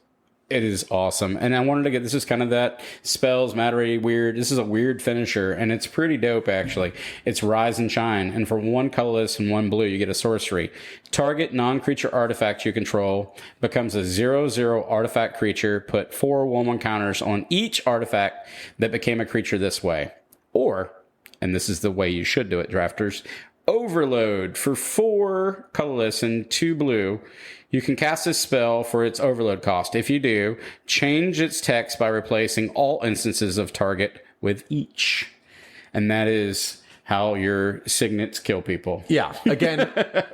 awesome. And I wanted to get, this is kind of that spells mattery weird. This is a weird finisher, and it's pretty dope, actually. It's Rise and Shine. And for 1 colorless and 1 blue, you get a sorcery. Target non-creature artifact you control becomes a 0/0 artifact creature. Put 4 1/1 counters on each artifact that became a creature this way. Or, and this is the way you should do it, drafters, Overload. For 4 colorless and 2 blue, you can cast this spell for its overload cost. If you do, change its text by replacing all instances of target with each. And that is how your signets kill people. Yeah. Again,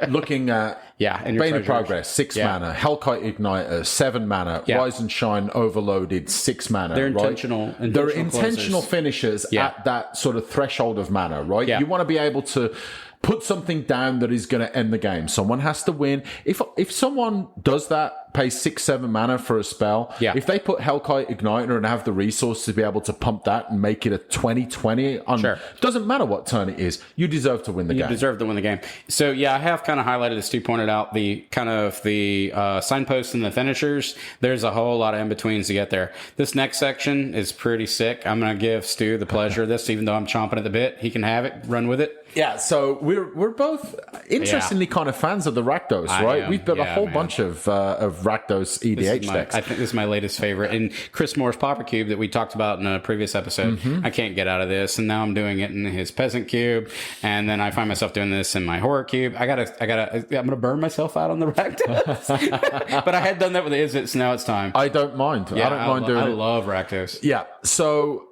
looking at Bane of Progress, 6 mana. Hellkite Igniter, 7 mana. Rise and Shine Overloaded, 6 mana. They're intentional. They're intentional finishers at that sort of threshold of mana, right? Yeah. You want to be able to put something down that is going to end the game. Someone has to win. If someone does that, pays 6-7 mana for a spell, if they put Hellkite Igniter and have the resources to be able to pump that and make it a 20/20 on, doesn't matter what turn it is, you deserve to win the game. You deserve to win the game. So I have kind of highlighted, as Stu pointed out, the kind of the signposts and the finishers. There's a whole lot of in-betweens to get there. This next section is pretty sick. I'm going to give Stu the pleasure of this, even though I'm chomping at the bit. He can have it, run with it. Yeah, so we're both interestingly kind of fans of the Rakdos, right? We've built a whole bunch of Rakdos EDH decks. I think this is my latest favorite. And Chris Moore's Pauper Cube that we talked about in a previous episode, I can't get out of this. And now I'm doing it in his Peasant Cube. And then I find myself doing this in my Horror Cube. I'm going to burn myself out on the Rakdos. But I had done that with the Izzet, so now it's time. I don't mind. I don't mind doing it. I love Rakdos. Yeah, so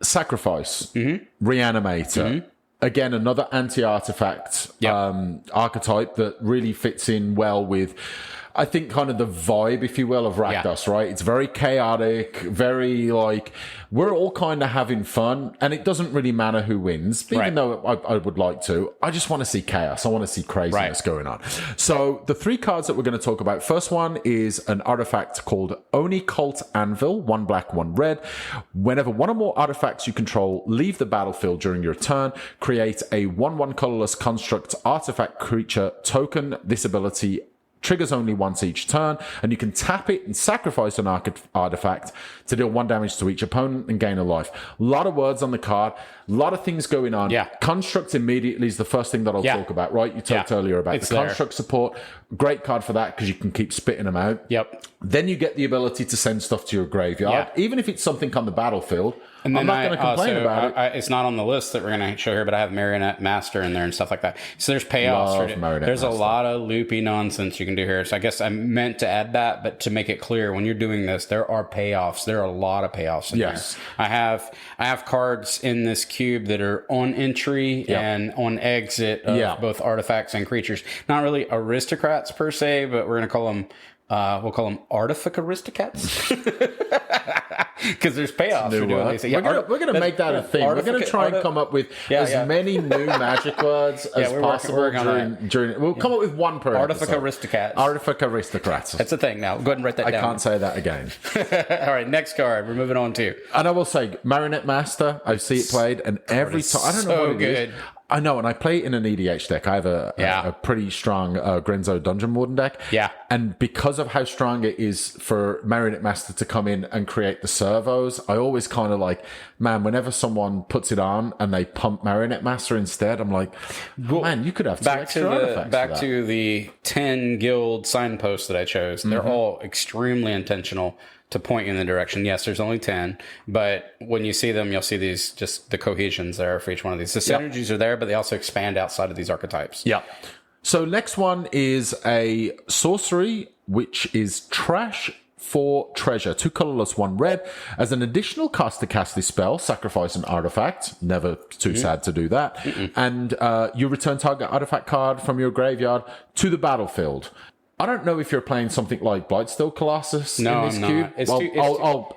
Sacrifice, Reanimator. Again, another anti-artifact archetype that really fits in well with, I think, kind of the vibe, if you will, of Rakdos, right? It's very chaotic, very like, we're all kind of having fun, and it doesn't really matter who wins, even though I would like to. I just want to see chaos. I want to see craziness going on. So the 3 cards that we're going to talk about, first one is an artifact called Oni Cult Anvil, 1 black, 1 red. Whenever one or more artifacts you control leave the battlefield during your turn, create a 1/1 colorless construct artifact creature token. This ability triggers only once each turn, and you can tap it and sacrifice an artifact to deal 1 damage to each opponent and gain a life. A lot of words on the card, a lot of things going on. Construct immediately is the first thing that I'll talk about, right? You talked earlier about the construct support. Great card for that because you can keep spitting them out. Then you get the ability to send stuff to your graveyard, even if it's something on the battlefield. And I'm not going to complain about it. It's not on the list that we're going to show here, but I have Marionette Master in there and stuff like that. So there's payoffs. There's a lot of loopy nonsense you can do here. So I guess I meant to add that, but to make it clear, when you're doing this, there are payoffs. There are a lot of payoffs in there. I have cards in this cube that are on entry and on exit of both artifacts and creatures. Not really aristocrats per se, but we're going to call them we'll call them artifact aristocrats. Because there's payoffs for doing these. We're gonna make that a thing. We're gonna try and come up with as many new magic words as possible during. We'll come up with one per artifact aristocrats. Artifact aristocrats. That's a thing now. Go ahead and write that down. I can't say that again. All right, next card. We're moving on to. And I will say, Marionette Master. I see it played, and every time I don't know what it is. I know, and I play it in an EDH deck. I have a pretty strong Grenzo Dungeon Warden deck. And because of how strong it is for Marionette Master to come in and create the servos, I always kind of like, man, whenever someone puts it on and they pump Marionette Master instead, I'm like, man, you could have artifacts. Back to the 10 guild signposts that I chose. They're all extremely intentional to point you in the direction. Yes, there's only 10, but when you see them, you'll see these, just the cohesions there for each one of these. The synergies are there, but they also expand outside of these archetypes. So next one is a sorcery, which is trash for treasure. 2 colorless, 1 red. As an additional cost to cast this spell, sacrifice an artifact. Never too sad to do that. And you return target artifact card from your graveyard to the battlefield. I don't know if you're playing something like Blightsteel Colossus in this cube.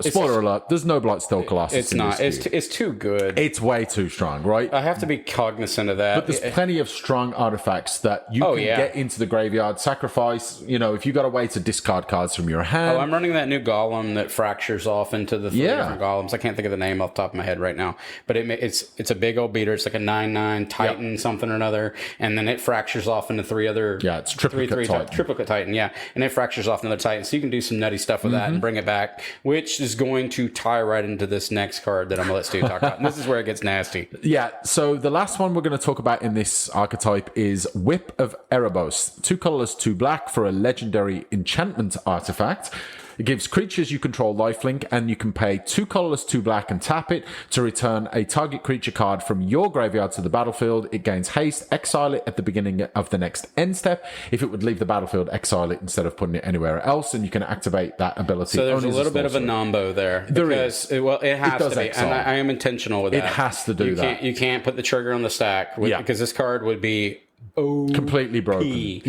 Spoiler alert, there's no Blightsteel Colossus in this cube. It's too good. It's way too strong, right? I have to be cognizant of that. But there's plenty of strong artifacts that you can get into the graveyard, sacrifice. You know, if you got a way to discard cards from your hand. I'm running that new golem that fractures off into the 3 different golems. I can't think of the name off the top of my head right now. But it's a big old beater. It's like a 9/9 Titan something or another. And then it fractures off into 3 other... Yeah, it's triplicate Titan, and it fractures off another Titan, so you can do some nutty stuff with that and bring it back, which is going to tie right into this next card that I'm gonna let Stu talk about. And this is where it gets nasty. So the last one we're going to talk about in this archetype is Whip of Erebos. 2 colorless, 2 black for a legendary enchantment artifact. It gives creatures you control lifelink, and you can pay 2 colorless, 2 black and tap it to return a target creature card from your graveyard to the battlefield. It gains haste, exile it at the beginning of the next end step. If it would leave the battlefield, exile it instead of putting it anywhere else, and you can activate that ability. So there's a little bit of a nombo there. There is. It has to be, and I am intentional with that. It has to do that. You can't put the trigger on the stack because this card would be completely broken.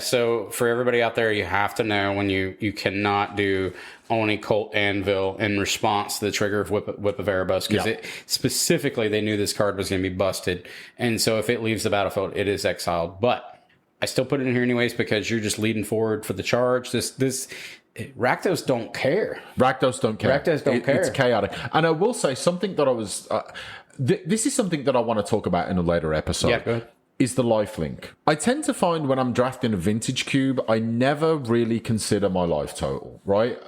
So for everybody out there, you have to know when you cannot do Oni Cult Anvil in response to the trigger of Whip of Erebos, because it specifically they knew this card was going to be busted, and so if it leaves the battlefield, it is exiled. But I still put it in here anyways because you're just leading forward for the charge. This Rakdos don't care. Rakdos don't care. It's chaotic. And I will say something that I was. This is something that I want to talk about in a later episode. Yeah, go ahead. Is the lifelink. I tend to find when I'm drafting a vintage cube, I never really consider my life total, right?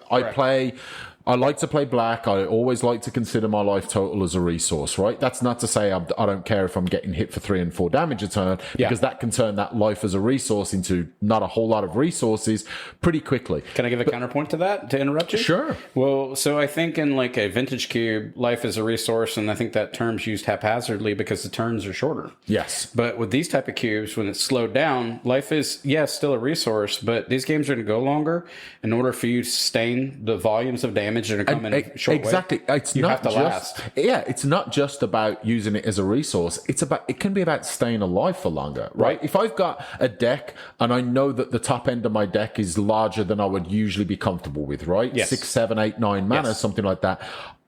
I like to play black. I always like to consider my life total as a resource, right? That's not to say I don't care if I'm getting hit for 3 and 4 damage a turn, because that can turn that life as a resource into not a whole lot of resources pretty quickly. Can I give a counterpoint to that, to interrupt you? Sure. Well, so I think in like a vintage cube, life is a resource, and I think that term's used haphazardly because the turns are shorter. Yes. But with these type of cubes, when it's slowed down, life is, still a resource, but these games are going to go longer in order for you to sustain the volumes of damage damage are going to come in short exactly. way. It's not just it's not just about using it as a resource. It can be about staying alive for longer, right? If I've got a deck and I know that the top end of my deck is larger than I would usually be comfortable with, right? Yes. 6, 7, 8, 9 mana, something like that.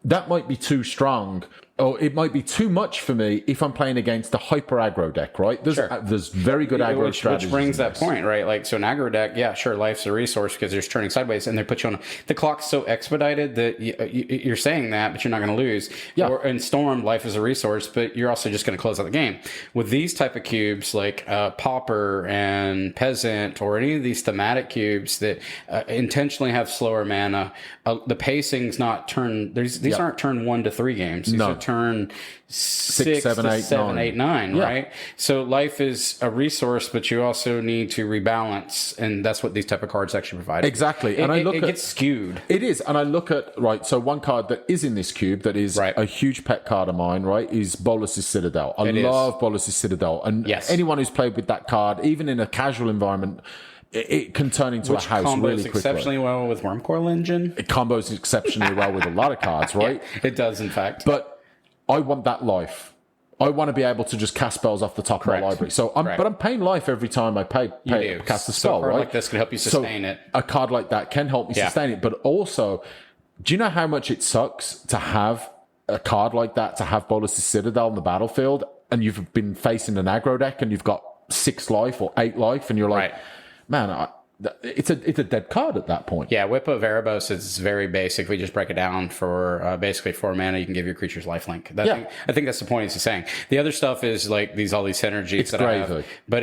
That might be too strong, or it might be too much for me if I'm playing against a hyper aggro deck, right? There's very good aggro strategies. Which brings that point, right? Like, so an aggro deck, yeah, sure, life's a resource because there's turning sideways, and they put you on the clock's so expedited that you're saying that, but you're not going to lose. Yeah. Or in Storm, life is a resource, but you're also just going to close out the game. With these type of cubes, like Pauper and Peasant, or any of these thematic cubes that intentionally have slower mana, the pacing's not turn. These aren't turn 1 to 3 games. These are turn 6, 7, 8, 9, right? So life is a resource, but you also need to rebalance, and that's what these type of cards actually provide. Exactly. And it gets skewed. It is, and I look at, so one card that is in this cube that is a huge pet card of mine, right, is Bolus's Citadel. I love Bolus's Citadel, and anyone who's played with that card, even in a casual environment, it can turn into a house really quickly. Exceptionally well with Wormcoil Engine. It combos exceptionally well with a lot of cards, right? Yeah, it does, in fact. But I want that life. I want to be able to just cast spells off the top of my library. So I'm paying life every time I cast a spell, right? Like this can help you sustain it. A card like that can help me sustain it. But also, do you know how much it sucks to have a card like that, to have Bolus's Citadel on the battlefield, and you've been facing an aggro deck and you've got 6 life or 8 life, and you're like, man, it's a dead card at that point. Yeah, Whip of Erebos is very basic. We just break it down for basically 4 mana. You can give your creatures lifelink. I think that's the point he's saying. The other stuff is like all these synergies that I have. But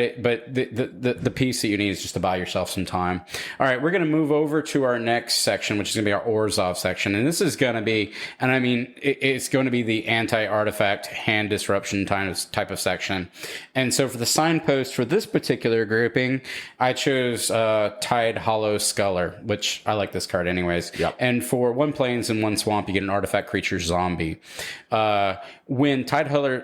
the piece that you need is just to buy yourself some time. All right, we're going to move over to our next section, which is going to be our Orzhov section. And this is going to be, and I mean, it's going to be the anti-artifact hand disruption type of section. And so for the signpost for this particular grouping, I chose Tide Hollow Sculler, which I like this card anyways. Yep. And for 1 plains and 1 swamp, you get an artifact creature zombie. When Tide Hollow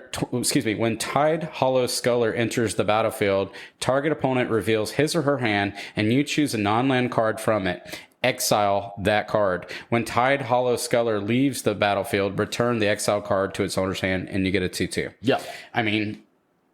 Sculler enters the battlefield, target opponent reveals his or her hand, and you choose a non-land card from it. Exile that card. When Tide Hollow Sculler leaves the battlefield, return the exile card to its owner's hand, and you get a 2/2. Yeah. I mean,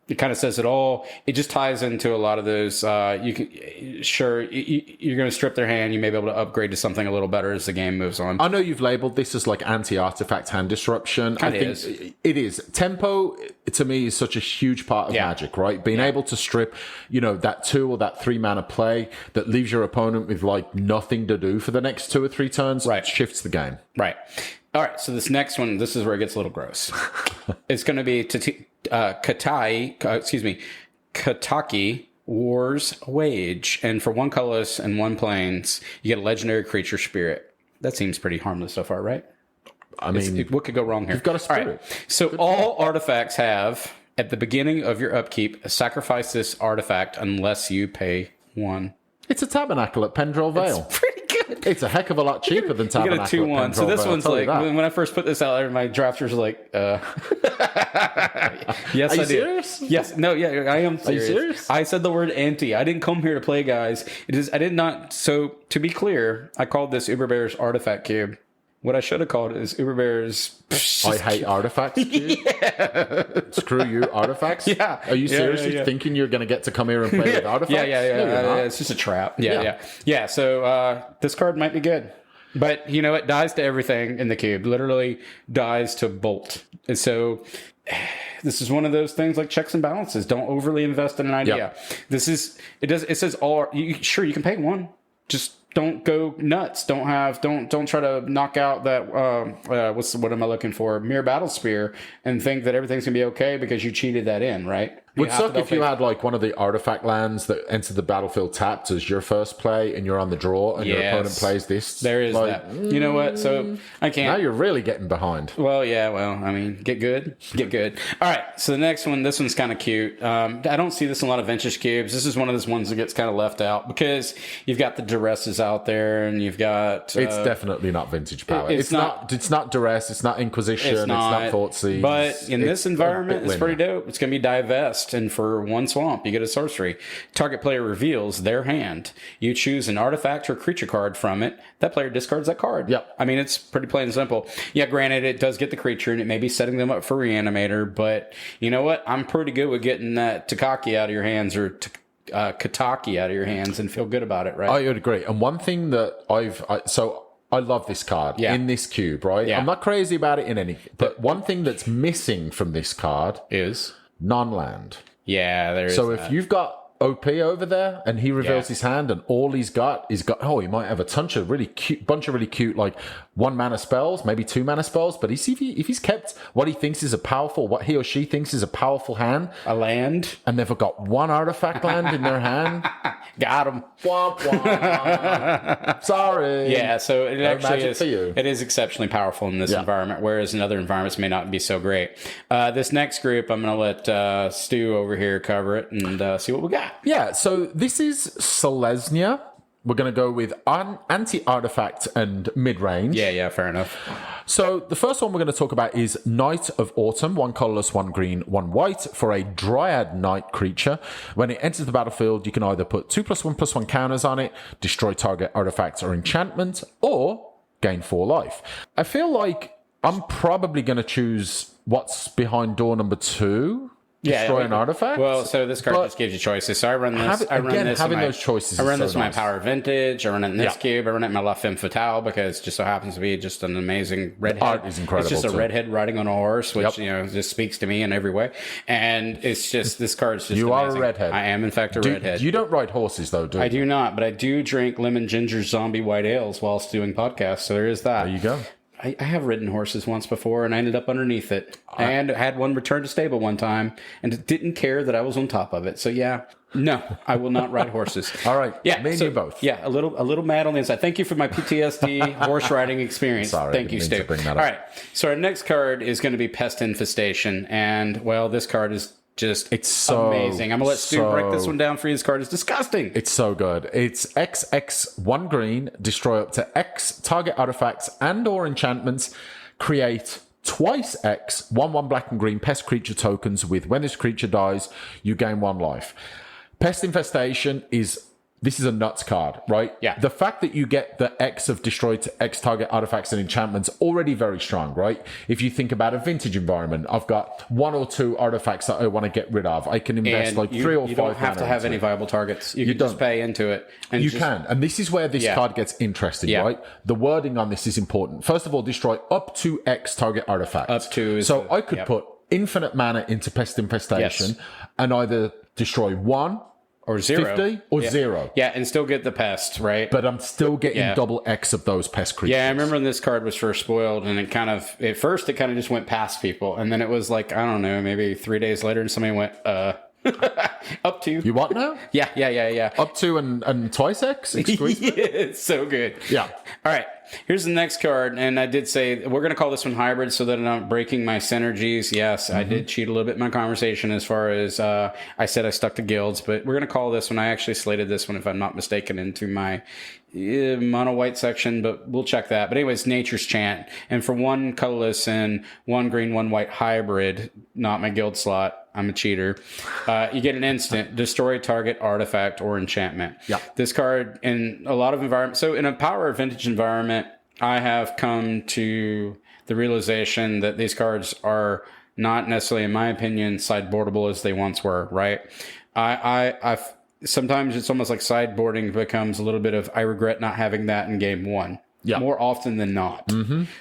it kind of says it all. It just ties into a lot of those. You're going to strip their hand. You may be able to upgrade to something a little better as the game moves on. I know you've labeled this as like anti-artifact hand disruption. I think it is. Tempo, to me, is such a huge part of Magic, right? Being able to strip, that 2 or that 3 mana play that leaves your opponent with like nothing to do for the next 2 or 3 turns, shifts the game. Right. All right. So this next one, this is where it gets a little gross. It's going to be Kataki War's Wage, and for 1 colorless and 1 plains, you get a legendary creature spirit. That seems pretty harmless so far, right? I mean, what could go wrong here? You've got a spirit. All right. So all artifacts have, at the beginning of your upkeep, sacrifice this artifact unless you pay 1. It's a Tabernacle at Pendrell Vale. It's pretty good. It's a heck of a lot cheaper than Tabernacle at Pendrell Vale. So this one's like, when I first put this out there, my drafters were like, yes, I do. Serious? Yes. No, yeah, I am serious. Are you serious? I said the word anti. I didn't come here to play, guys. I did not. So to be clear, I called this Uberbear's Artifact Cube. What I should have called it is Uberbear's I hate artifacts. Screw you, artifacts. Yeah. Are you seriously thinking you're going to get to come here and play with artifacts? Yeah. It's just a trap. Yeah. So this card might be good, but it dies to everything in the cube. Literally dies to bolt. And so this is one of those things like checks and balances. Don't overly invest in an idea. It says all. You can pay 1. Just don't go nuts. Don't try to knock out that what am I looking for? Mere Battle Spear and think that everything's gonna be okay because you cheated that in, right? Would suck if you had like one of the artifact lands that enter the battlefield tapped as your first play and you're on the draw and your opponent plays this. There is that. You know what? So I can't. Now you're really getting behind. Well, I mean, get good. All right. So the next one, this one's kind of cute. I don't see this in a lot of vintage cubes. This is one of those ones that gets kind of left out because you've got the Duresses out there, and you've got... it's definitely not vintage power. It's not duress, it's not Inquisition, it's not Thoughtseize. But in this environment, it's pretty dope. It's going to be divest, and for one swamp, you get a sorcery. Target player reveals their hand. You choose an artifact or creature card from it. That player discards that card. Yep. I mean, it's pretty plain and simple. Yeah, granted, it does get the creature, and it may be setting them up for Reanimator, but you know what? I'm pretty good with getting that Takaki out of your hands, or Kataki out of your hands, and feel good about it, right? I would agree. And one thing that I love this card in this cube, right? Yeah. I'm not crazy about it in any, but one thing that's missing from this card is non-land. Yeah, there is. So if you've got OP over there and he reveals his hand and all he's got is he might have a bunch of really cute like 1 mana spells, maybe 2 mana spells, but if he's kept what he or she thinks is a powerful hand, a land, and they've got 1 artifact land in their hand, got him. Womp womp. Sorry. Yeah, so it actually is. It is exceptionally powerful in this environment, whereas in other environments may not be so great. This next group, I'm going to let Stu over here cover it and see what we got. Yeah, so this is Selesnya. We're going to go with anti-artifact and mid-range. Yeah, fair enough. So the first one we're going to talk about is Knight of Autumn, 1 colorless, 1 green, 1 white, for a Dryad Knight creature. When it enters the battlefield, you can either put 2+1/+1 counters on it, destroy target artifacts or enchantment, or gain 4 life. I feel like I'm probably going to choose what's behind door number 2. Destroy an artifact. Well, so this card just gives you choices. So I run this. Those choices. I run this in my Power Vintage. I run it in this cube. I run it in my La Femme Fatale because it just so happens to be just an amazing redhead. The art is incredible. It's just a redhead riding on a horse, which just speaks to me in every way. And it's just this card's just. You amazing. are a redhead. I am in fact a redhead. You don't ride horses though, do you? I do not, but I do drink lemon ginger zombie white ales whilst doing podcasts. So there is that. There you go. I have ridden horses once before, and I ended up underneath it. And had one return to stable one time, and didn't care that I was on top of it. So no, I will not ride horses. All right, yeah, me and you both. Yeah, a little mad on the inside. Thank you for my PTSD horse riding experience. Sorry, thank you, Stu. All right, so our next card is going to be Pest Infestation, and this card is it's so amazing. I'm gonna let Stu break this one down for you. This card is disgusting. It's so good. It's XX 1 green, destroy up to X target artifacts and or enchantments, create twice X 1/1 black and green pest creature tokens with when this creature dies, you gain 1 life. Pest Infestation this is a nuts card, right? Yeah. The fact that you get the X of destroyed to X target artifacts and enchantments already very strong, right? If you think about a vintage environment, I've got 1 or 2 artifacts that I want to get rid of. I can invest and 3 or 5. You don't have to have any viable targets. You can just pay into it. And you can. And this is where this card gets interesting, right? The wording on this is important. First of all, destroy up to X target artifacts. Up to. So I could put infinite mana into Pest Infestation and either destroy 1 or 0. 50 or 0. Yeah, and still get the pest, right? But I'm still getting double X of those pest creatures. Yeah, I remember when this card was first spoiled, and at first it kind of just went past people. And then it was like, I don't know, maybe 3 days later, and somebody went, up to. You what now? Yeah. Up to and twice X? It's so good. Yeah. All right. Here's the next card, and I did say we're going to call this one hybrid so that I'm not breaking my synergies. Yes, I did cheat a little bit in my conversation as far as I said I stuck to guilds, but we're going to call this one. I actually slated this one, if I'm not mistaken, into my mono white section, but we'll check that. But anyways, Nature's Chant, and for 1 colorless and 1 green, 1 white hybrid, not my guild slot. I'm a cheater. You get an instant, destroy target artifact or enchantment. Yeah. This card in a lot of environments. So in a power vintage environment, I have come to the realization that these cards are not necessarily, in my opinion, sideboardable as they once were, right? I've sometimes it's almost like sideboarding becomes a little bit of, I regret not having that in game 1. Yeah. More often than not.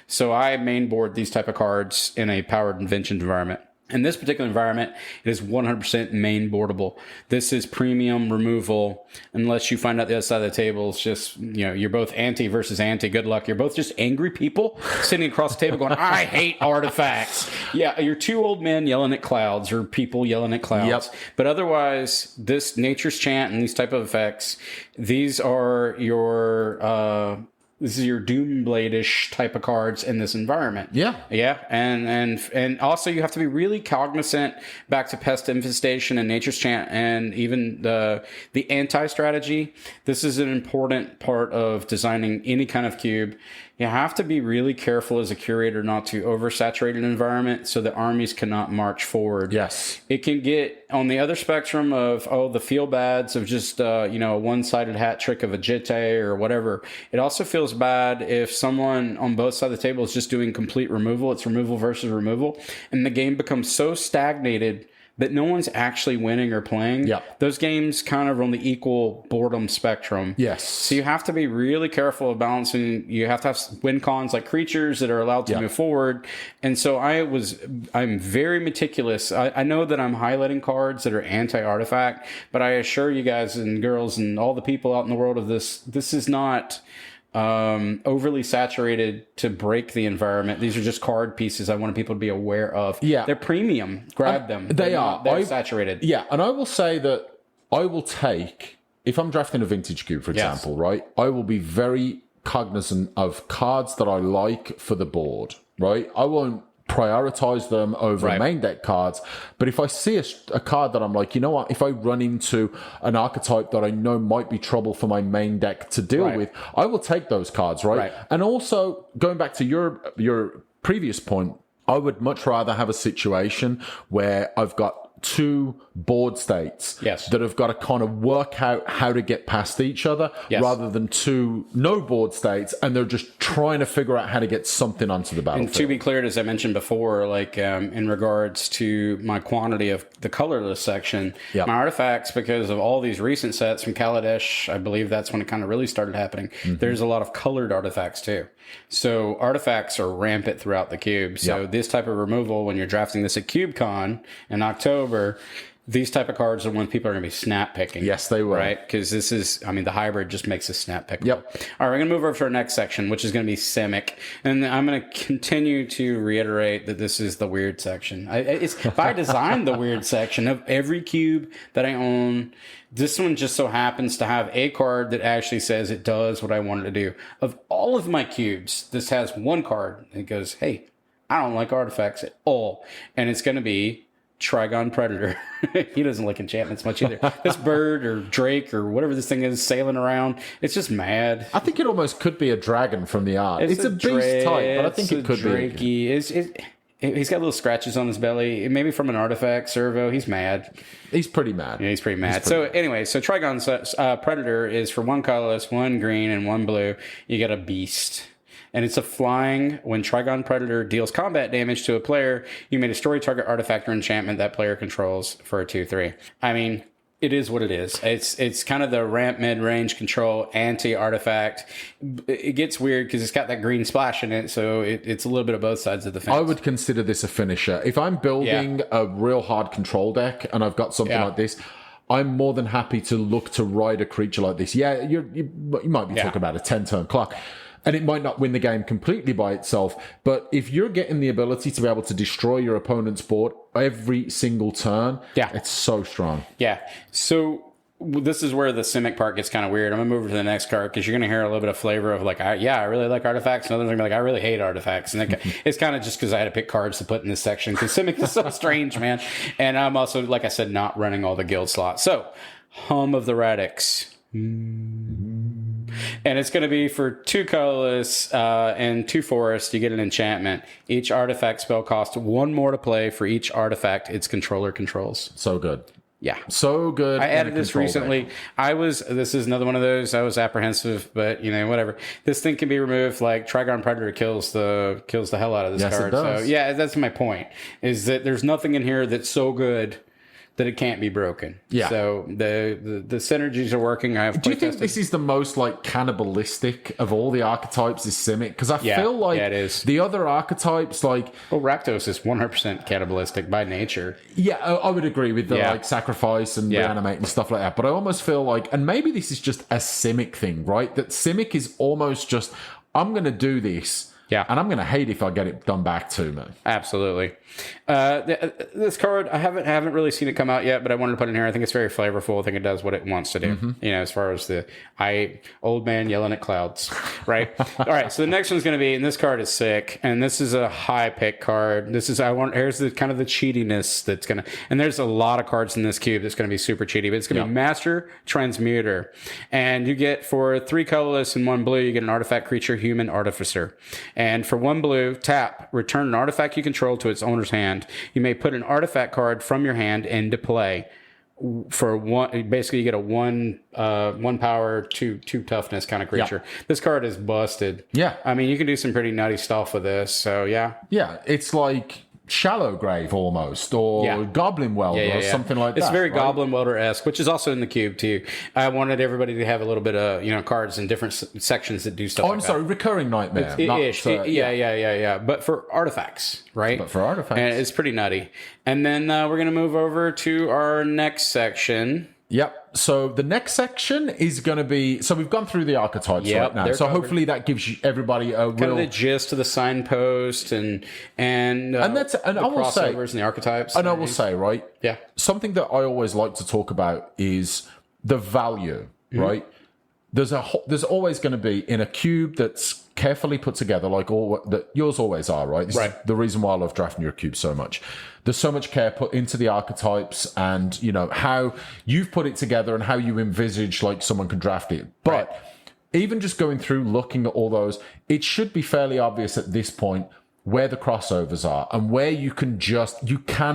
So I mainboard these type of cards in a powered vintage environment. In this particular environment, it is 100% main boardable. This is premium removal. Unless you find out the other side of the table is just, you're both anti versus anti. Good luck. You're both just angry people sitting across the table going, I hate artifacts. Yeah, you're 2 old men yelling at clouds or people yelling at clouds. Yep. But otherwise, this Nature's Chant and these type of effects, these are your this is your Doomblade-ish type of cards in this environment. Yeah. Yeah. And also you have to be really cognizant back to Pest Infestation and Nature's Chant and even the anti-strategy. This is an important part of designing any kind of cube. You have to be really careful as a curator not to oversaturate an environment so that armies cannot march forward. Yes. It can get on the other spectrum of, the feel bads of just, a one-sided hat trick of a Jitte or whatever. It also feels bad if someone on both sides of the table is just doing complete removal. It's removal versus removal. And the game becomes so stagnated that no one's actually winning or playing. Yeah. Those games kind of on the equal boredom spectrum. Yes. So you have to be really careful of balancing. You have to have win cons like creatures that are allowed to move forward. And so I'm very meticulous. I know that I'm highlighting cards that are anti-artifact, but I assure you guys and girls and all the people out in the world of this is not overly saturated to break the environment. These are just card pieces I wanted people to be aware of. Yeah. They're premium. Grab them. They're saturated. Yeah, and I will say that I will take, if I'm drafting a vintage cube, for example, right, I will be very cognizant of cards that I like for the board, right? I won't prioritize them over main deck cards, but if I see a card that I'm like, you know what, if I run into an archetype that I know might be trouble for my main deck to deal with, I will take those cards, right? And also, going back to your previous point, I would much rather have a situation where I've got two board states that have got to kind of work out how to get past each other rather than two no board states and they're just trying to figure out how to get something onto the battlefield. And to be clear, as I mentioned before, like in regards to my quantity of the colorless section, my artifacts, because of all these recent sets from Kaladesh, I believe that's when it kind of really started happening. There's a lot of colored artifacts too. So artifacts are rampant throughout the cube. So this type of removal, when you're drafting this at CubeCon in October, these type of cards are ones people are going to be snap picking. Yes, they will. Right? Because this is, the hybrid just makes a snap pick. Yep. All right, we're going to move over to our next section, which is going to be Simic. And I'm going to continue to reiterate that this is the weird section. If I designed the weird section of every cube that I own, this one just so happens to have a card that actually says it does what I want it to do. Of all of my cubes, this has one card. It goes, hey, I don't like artifacts at all. And it's going to be Trigon Predator. He doesn't like enchantments much either. This bird or drake or whatever this thing is sailing around, it's just mad. I think it almost could be a dragon from the art. It's a beast type, but I think it could be. He's got little scratches on his belly. Maybe from an artifact servo. He's mad. He's pretty mad. Yeah, he's pretty mad. Anyway, Trigon Predator is for one colorless, one green, and one blue. You get a beast. And it's a flying. When Trigon Predator deals combat damage to a player, you may destroy target artifact or enchantment that player controls for a 2/3. It is what it is. It's kind of the ramp mid-range control anti-artifact. It gets weird because it's got that green splash in it, so it's a little bit of both sides of the fence. I would consider this a finisher. If I'm building a real hard control deck and I've got something like this, I'm more than happy to look to ride a creature like this. Yeah, you might be talking about a 10-turn clock. And it might not win the game completely by itself, but if you're getting the ability to be able to destroy your opponent's board every single turn, it's so strong. Yeah. So this is where the Simic part gets kind of weird. I'm going to move over to the next card because you're going to hear a little bit of flavor of like, I really like artifacts. And others are going to be like, I really hate artifacts. And it's kind of just because I had to pick cards to put in this section because Simic is so strange, man. And I'm also, like I said, not running all the guild slots. So, Home of the Radix. And it's going to be for 2 colorless and 2 forest. You get an enchantment. Each artifact spell costs 1 more to play for each artifact its controller controls. So good. Yeah. So good. I added this recently. This is another one of those. I was apprehensive, but whatever. This thing can be removed. Like Trigon Predator kills the hell out of this card. It does. So yeah, that's my point. Is that there's nothing in here that's so good that it can't be broken. Yeah. So the synergies are working. Do you think this is the most like cannibalistic of all the archetypes? Is Simic? Because I feel like it is. The other archetypes, like Rakdos, is 100% cannibalistic by nature. Yeah, I would agree with the like sacrifice and reanimate and stuff like that. But I almost feel like, and maybe this is just a Simic thing, right? That Simic is almost just, I'm going to do this Yeah. And I'm going to hate if I get it done back to me. Absolutely. This card, I haven't really seen it come out yet, but I wanted to put it in here. I think it's very flavorful. I think it does what it wants to do. As far as old man yelling at clouds, right? All right. So the next one's going to be, and this card is sick, and this is a high pick card. Here's the kind of the cheatiness that's going to, and there's a lot of cards in this cube that's going to be super cheaty, but it's going to be Master Transmuter. And you get, for 3 colorless and 1 blue, you get an artifact creature, human artificer. And for 1 blue, tap, return an artifact you control to its owner's hand. You may put an artifact card from your hand into play. For one, basically you get a 1 power, 2 toughness kind of creature. This card is busted. Yeah. I mean, you can do some pretty nutty stuff with this. So yeah. Yeah. It's like Shallow Grave almost, or Goblin Welder, or something like that. It's very Goblin Welder-esque, which is also in the cube too. I wanted everybody to have a little bit of cards in different sections that do stuff. I'm sorry, Recurring Nightmare. Yeah. But for artifacts, right? But for artifacts, and it's pretty nutty. And then we're gonna move over to our next section. Yep. So the next section is going to be, so we've gone through the archetypes right now. So hopefully that gives everybody a kind of the gist of the signpost and I will say, crossovers and the archetypes. And I will say, right? Yeah. Something that I always like to talk about is the value, right? There's always going to be in a cube that's carefully put together, like all that yours always are, right? This is the reason why I love drafting your cube so much. There's so much care put into the archetypes, and how you've put it together and how you envisage like someone can draft it. But even just going through looking at all those, it should be fairly obvious at this point where the crossovers are and where you can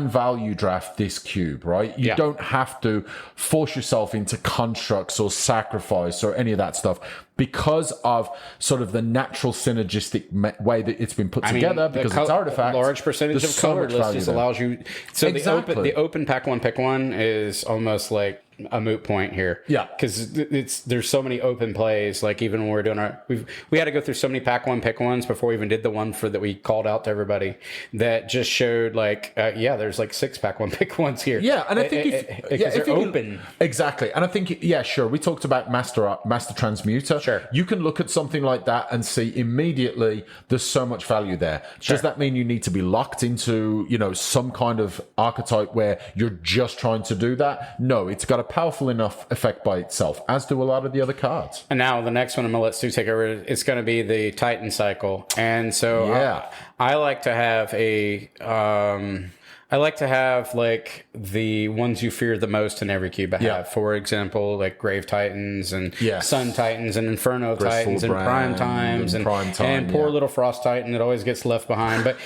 value draft this cube, right? You don't have to force yourself into constructs or sacrifice or any of that stuff because of sort of the natural synergistic way that it's been put together, because it's artifacts. Large percentage of colorless just allows you. So the open pack one, pick one is almost like a moot point here. Yeah. Because there's so many open plays. Like even when we're doing we had to go through so many pack one, pick ones before we even did the one that we called out to everybody that just showed like, there's like 6 pack one, pick ones here. Yeah. And I think if they're open. Exactly. And I think, sure. We talked about Master Transmuter. Sure. You can look at something like that and see immediately there's so much value there. Sure. Does that mean you need to be locked into, some kind of archetype where you're just trying to do that? No, it's got a powerful enough effect by itself, as do a lot of the other cards. And now the next one, I'm going to let Stu take over. It's going to be the Titan cycle. And so I like to have like the ones you fear the most in every cube I have. For example, like Grave Titans and Sun Titans and Inferno Titans and Prime Times and poor little Frost Titan that always gets left behind. But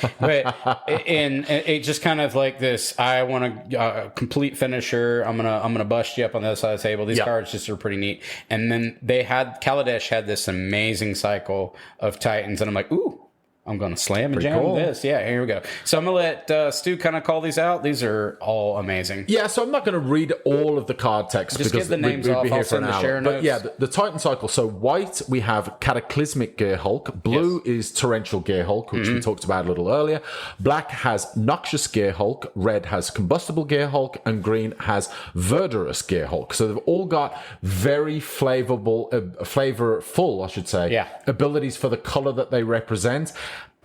and it just kind of like this. I want a complete finisher. I'm gonna bust you up on the other side of the table. These cards just are pretty neat. And then Kaladesh had this amazing cycle of Titans, and I'm like, ooh. I'm going to slam and jam this. Yeah, here we go. So I'm going to let Stu kind of call these out. These are all amazing. Yeah, so I'm not going to read all of the card text just because get the names off. I'll send the share notes. But yeah, the Titan cycle. So white, we have Cataclysmic Gear Hulk. Blue is Torrential Gear Hulk, which we talked about a little earlier. Black has Noxious Gear Hulk. Red has Combustible Gear Hulk. And green has Verdurous Gear Hulk. So they've all got very flavorful, abilities for the color that they represent.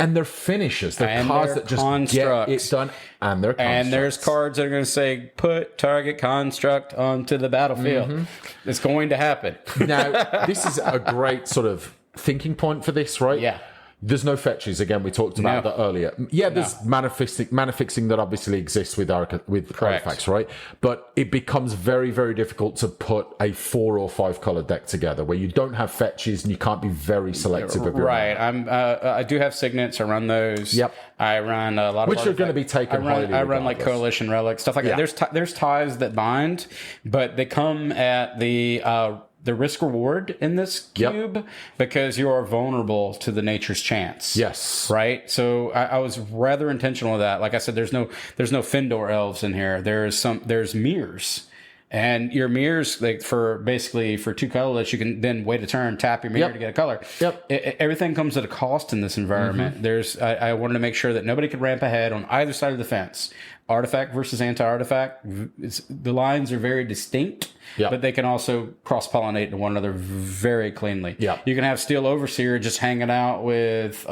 And they're finishers. They're cards that just get it done. And they're constructs. And there's cards that are going to say, put target construct onto the battlefield. It's going to happen. Now, this is a great sort of thinking point for this, right? Yeah. There's no fetches. Again, we talked about that earlier. Yeah, there's mana fixing that obviously exists with artifacts, right? But it becomes very, very difficult to put a 4 or 5 color deck together where you don't have fetches and you can't be very selective of your mana. I do have signets. I run those. Yep. I run a lot of which are going to be taken highly. I run like Coalition Relics, stuff like that. There's ties that bind, but they come at the risk reward in this cube because you are vulnerable to the nature's chance. Yes. Right. So I was rather intentional with that. Like I said, there's no Findor elves in here. There's mirrors And your mirrors, like for 2 colorless, you can then wait a turn, tap your mirror to get a color. Everything comes at a cost in this environment. I wanted to make sure that nobody could ramp ahead on either side of the fence. Artifact versus anti-artifact, the lines are very distinct, but they can also cross-pollinate into one another very cleanly. You can have Steel Overseer just hanging out with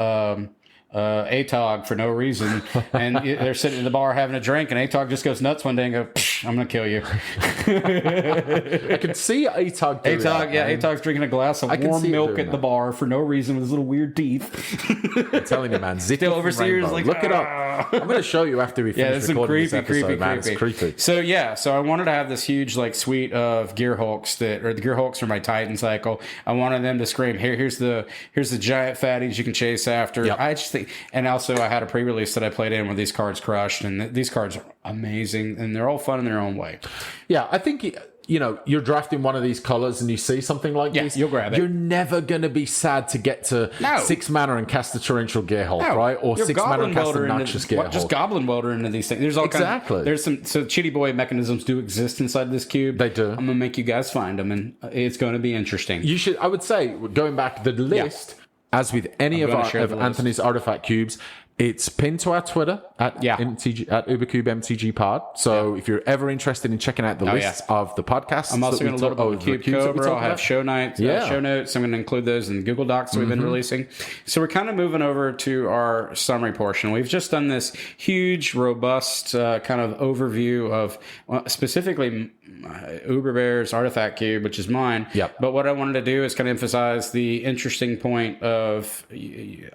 ATOG for no reason, and they're sitting in the bar having a drink, and ATOG just goes nuts one day and goes, I'm going to kill you. I can see ATOG doing that. ATOG's drinking a glass of warm milk at the bar for no reason with his little weird teeth. I'm telling you, man. Steel Overseer is like, look it up. I'm going to show you after we finish recording this episode, man. It's creepy. So I wanted to have this huge suite of Gear Hulks the Gear Hulks are my Titan cycle. I wanted them to scream, here's the giant fatties you can chase after. I just think, and also I had a pre-release that I played in where these cards crushed, and these cards are amazing, and they're all fun in their own way. Yeah, I think you're drafting one of these colors and you see something like this, you'll grab it. You're never going to be sad to get to 6 mana and cast the Torrential Gear Hulk, right? Or 6 mana and cast the Noxious Gear Hulk. Just Goblin Welder into these things. There's all exactly. There's some Chitty Boy mechanisms do exist inside this cube. They do. I'm gonna make you guys find them, and it's going to be interesting. You should. I would say going back the list, as with any of Anthony's artifact cubes. It's pinned to our Twitter at UberCubeMTGPod. So if you're ever interested in checking out the lists of the podcasts, I'm also going to load up the Cube Cobra. I'll have show notes. I'm going to include those in the Google Docs that we've been releasing. So we're kind of moving over to our summary portion. We've just done this huge, robust kind of overview of specifically Uber Bear's artifact cube, which is mine. But what I wanted to do is kind of emphasize the interesting point of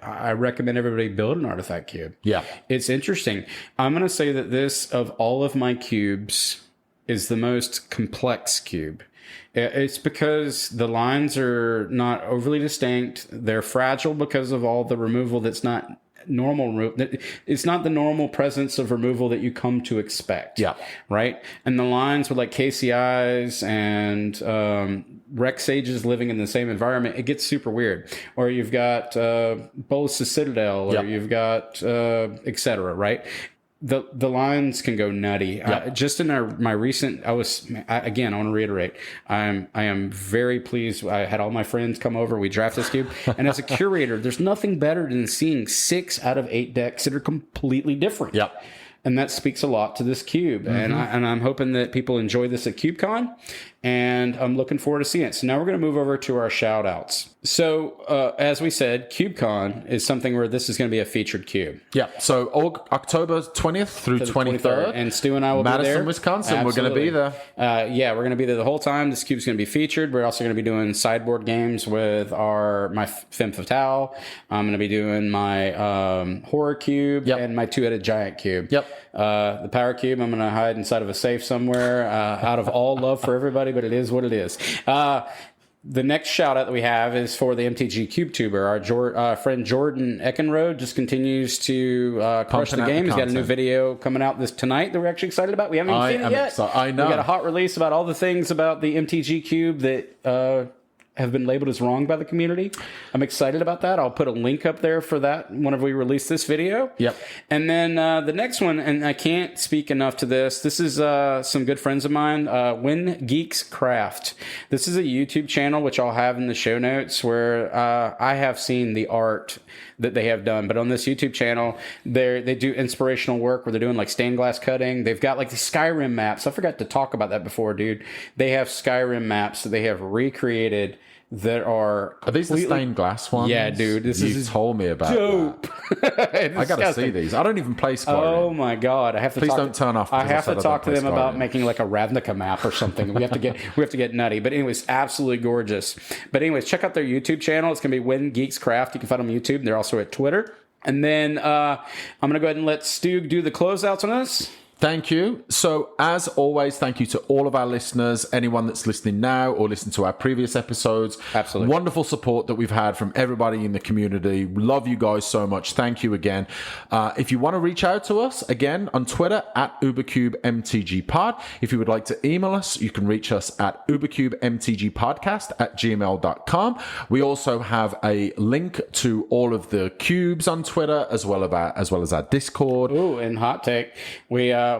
I recommend everybody build an artifact cube. It's interesting. I'm going to say that this, of all of my cubes, is the most complex cube. It's because the lines are not overly distinct. They're fragile because of all the removal that's not normal. It's not the normal presence of removal that you come to expect. Right? And the lines with KCIs and Rex Sages living in the same environment, it gets super weird. Or you've got Bolus's Citadel, or you've got etc. Right? The lines can go nutty. Just in my recent, again, I want to reiterate, I am very pleased. I had all my friends come over. We draft this cube, and as a curator, there's nothing better than seeing 6 out of 8 decks that are completely different. And that speaks a lot to this cube. And I'm hoping that people enjoy this at CubeCon, and I'm looking forward to seeing it. So now we're going to move over to our shout-outs. So as we said, CubeCon is something where this is going to be a featured cube. So October 20th through 23rd. And Stu and I will be there. Madison, Wisconsin. Absolutely. We're going to be there. We're going to be there the whole time. This cube's going to be featured. We're also going to be doing sideboard games with my Femme Fatale. I'm going to be doing my horror cube and my 2-headed giant cube. The power cube, I'm going to hide inside of a safe somewhere out of all love for everybody, but it is what it is. The next shout out that we have is for the MTG Cube Tuber. Our friend Jordan Eckenrode just continues to crush the game. He's got a new video coming out tonight that we're actually excited about. We haven't even seen it yet. I know. We got a hot release about all the things about the MTG Cube that have been labeled as wrong by the community. I'm excited about that. I'll put a link up there for that whenever we release this video. And then the next one, and I can't speak enough to this. This is some good friends of mine, When Geeks Craft. This is a YouTube channel, which I'll have in the show notes, where I have seen the art that they have done. But on this YouTube channel, they do inspirational work where they're doing stained glass cutting. They've got the Skyrim maps. I forgot to talk about that before, dude. They have Skyrim maps that they have recreated that are these the stained glass ones? Yeah, dude. You told me about dope. That. I gotta see these. I don't even play Skyrim. Oh my god! I have to. Please don't turn off. I have to talk to them about making a Ravnica map or something. We have to get nutty. But anyways, absolutely gorgeous. But anyways, check out their YouTube channel. It's gonna be When Geeks Craft. You can find them on YouTube. They're also at Twitter. And then I'm gonna go ahead and let Stu do the closeouts on us. Thank you. So, as always, thank you to all of our listeners, anyone that's listening now or listened to our previous episodes. Absolutely. Wonderful support that we've had from everybody in the community. Love you guys so much. Thank you again. If you want to reach out to us, again, on Twitter, at UberCubeMTGPod. If you would like to email us, you can reach us at UberCubeMTGPodcast@gmail.com. We also have a link to all of the cubes on Twitter, as well as our Discord. Ooh, and hot take.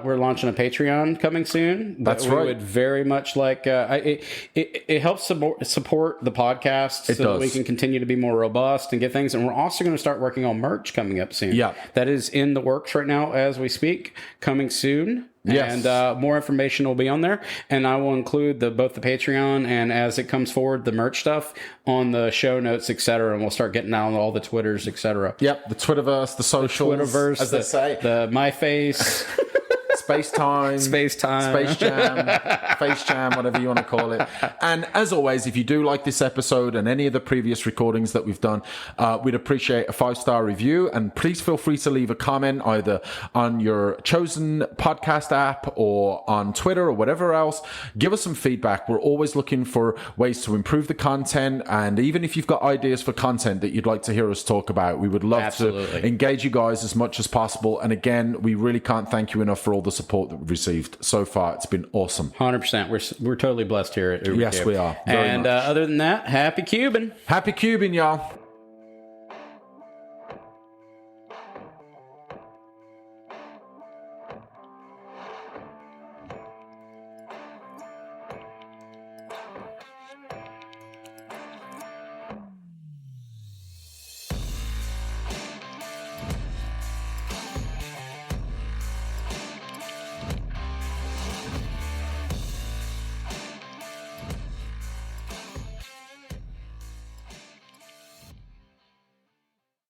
we're launching a Patreon coming soon. That's we right. would very much like it helps support the podcast so that we can continue to be more robust and get things. And we're also going to start working on merch coming up soon. Yeah, that is in the works right now as we speak. Coming soon. Yes. And more information will be on there. And I will include both the Patreon and as it comes forward, the merch stuff on the show notes, etc. And we'll start getting out on all the Twitters, etc. Yep, the Twitterverse, the socials, the Twitterverse, as they say. The MyFace. Space Jam, Face Jam, whatever you want to call it. And as always, if you do like this episode and any of the previous recordings that we've done, we'd appreciate a 5-star review. And please feel free to leave a comment either on your chosen podcast app or on Twitter or whatever else. Give us some feedback. We're always looking for ways to improve the content. And even if you've got ideas for content that you'd like to hear us talk about, we would love to engage you guys as much as possible. And again, we really can't thank you enough for all the support that we've received so far. It's been awesome. 100%. We're totally blessed here at UberCube. Yes, we are. And other than that, happy cubing. Happy cubing, y'all.